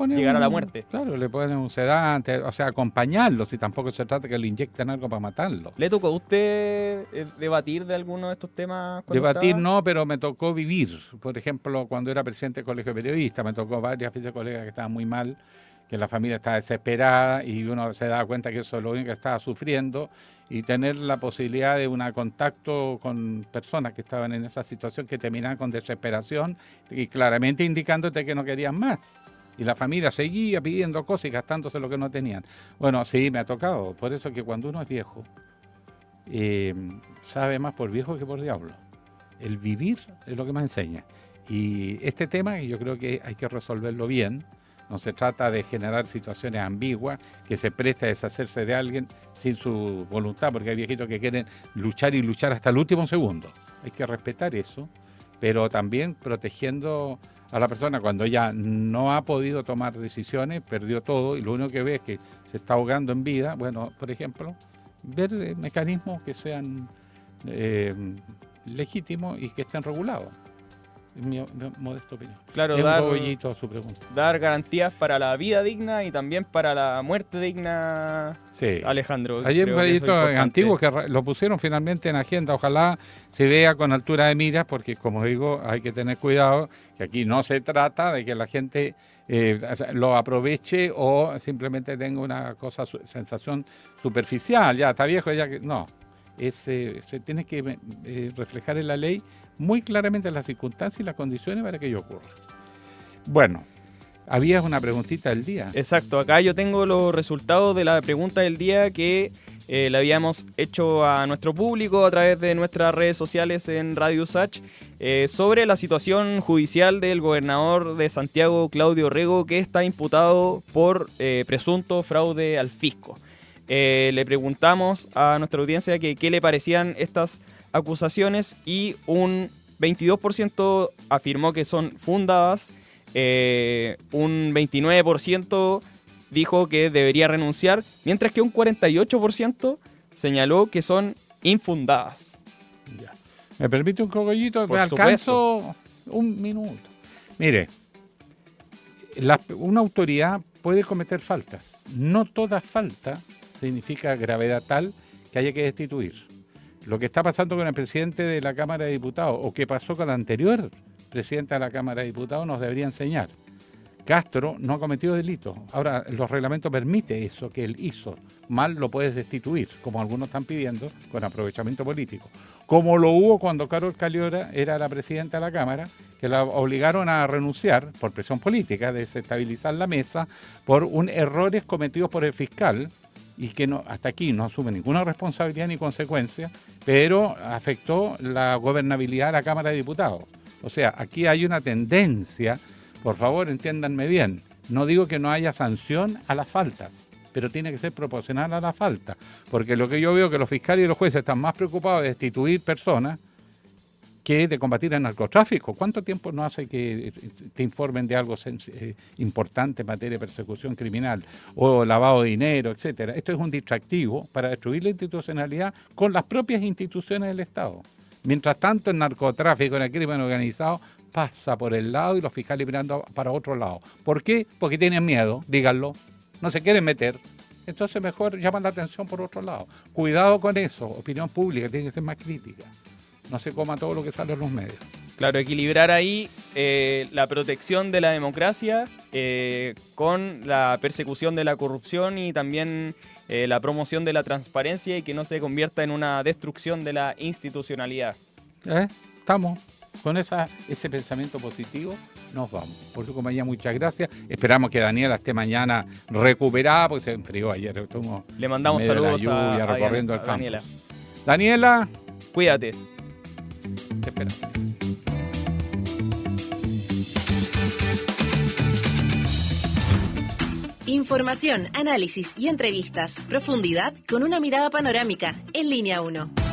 llegar a la muerte. Claro, le ponen un sedante, o sea, acompañarlo, si tampoco se trata que le inyecten algo para matarlo. ¿Le tocó a usted debatir de alguno de estos temas? Debatir no, pero me tocó vivir. Por ejemplo, cuando era presidente del Colegio de Periodistas, me tocó varias veces colegas que estaban muy mal, que la familia estaba desesperada, y uno se daba cuenta que eso es lo único que estaba sufriendo, y tener la posibilidad de un contacto con personas que estaban en esa situación, que terminaban con desesperación y claramente indicándote que no querían más. Y la familia seguía pidiendo cosas y gastándose lo que no tenían. Bueno, sí, me ha tocado. Por eso que cuando uno es viejo, sabe más por viejo que por diablo. El vivir es lo que más enseña. Y este tema yo creo que hay que resolverlo bien. No se trata de generar situaciones ambiguas, que se preste a deshacerse de alguien sin su voluntad, porque hay viejitos que quieren luchar y luchar hasta el último segundo. Hay que respetar eso, pero también protegiendo a la persona cuando ya no ha podido tomar decisiones, perdió todo, y lo único que ve es que se está ahogando en vida. Bueno, por ejemplo, ver mecanismos que sean legítimos y que estén regulados. Es mi modesta opinión. Claro, es un cogollito a su pregunta. Dar garantías para la vida digna y también para la muerte digna, sí. Alejandro. Hay un proyecto antiguo que lo pusieron finalmente en agenda. Ojalá se vea con altura de miras, porque como digo, hay que tener cuidado, que aquí no se trata de que la gente lo aproveche o simplemente tenga una sensación superficial. Ya está viejo, ya que no. Se tiene que reflejar en la ley muy claramente las circunstancias y las condiciones para que ello ocurra. Bueno, había una preguntita del día. Exacto, acá yo tengo los resultados de la pregunta del día que le habíamos hecho a nuestro público a través de nuestras redes sociales en Radio USACH sobre la situación judicial del gobernador de Santiago, Claudio Rego, que está imputado por presunto fraude al fisco. Le preguntamos a nuestra audiencia que qué le parecían estas acusaciones, y un 22% afirmó que son fundadas, un 29% dijo que debería renunciar, mientras que un 48% señaló que son infundadas. Ya. ¿Me permite un cogollito? Por alcanzo un minuto. Mire, una autoridad puede cometer faltas. No toda falta significa gravedad tal que haya que destituir. Lo que está pasando con el presidente de la Cámara de Diputados, o que pasó con la anterior presidenta de la Cámara de Diputados, nos debería enseñar. Castro no ha cometido delito. Ahora, los reglamentos permiten eso que él hizo. Mal lo puedes destituir, como algunos están pidiendo, con aprovechamiento político. Como lo hubo cuando Carol Caliora era la presidenta de la Cámara, que la obligaron a renunciar por presión política, desestabilizar la mesa, por errores cometidos por el fiscal, y que hasta aquí no asume ninguna responsabilidad ni consecuencia, pero afectó la gobernabilidad de la Cámara de Diputados. O sea, aquí hay una tendencia, por favor entiéndanme bien, no digo que no haya sanción a las faltas, pero tiene que ser proporcional a la falta, porque lo que yo veo es que los fiscales y los jueces están más preocupados de destituir personas que es de combatir el narcotráfico. ¿Cuánto tiempo no hace que te informen de algo importante en materia de persecución criminal o lavado de dinero, etcétera? Esto es un distractivo para destruir la institucionalidad con las propias instituciones del Estado. Mientras tanto, el narcotráfico, el crimen organizado, pasa por el lado y los fiscales mirando para otro lado. ¿Por qué? Porque tienen miedo, díganlo, no se quieren meter. Entonces mejor llaman la atención por otro lado. Cuidado con eso, opinión pública tiene que ser más crítica. No se coma todo lo que sale en los medios. Claro, equilibrar ahí la protección de la democracia con la persecución de la corrupción y también la promoción de la transparencia y que no se convierta en una destrucción de la institucionalidad. Estamos con ese pensamiento positivo, nos vamos. Por su compañía, muchas gracias. Esperamos que Daniela esté mañana recuperada porque se enfrió ayer. Le mandamos saludos a recorriendo el campo. Daniela. Daniela, cuídate. Te esperamos. Información, análisis y entrevistas. Profundidad con una mirada panorámica. En Línea 1.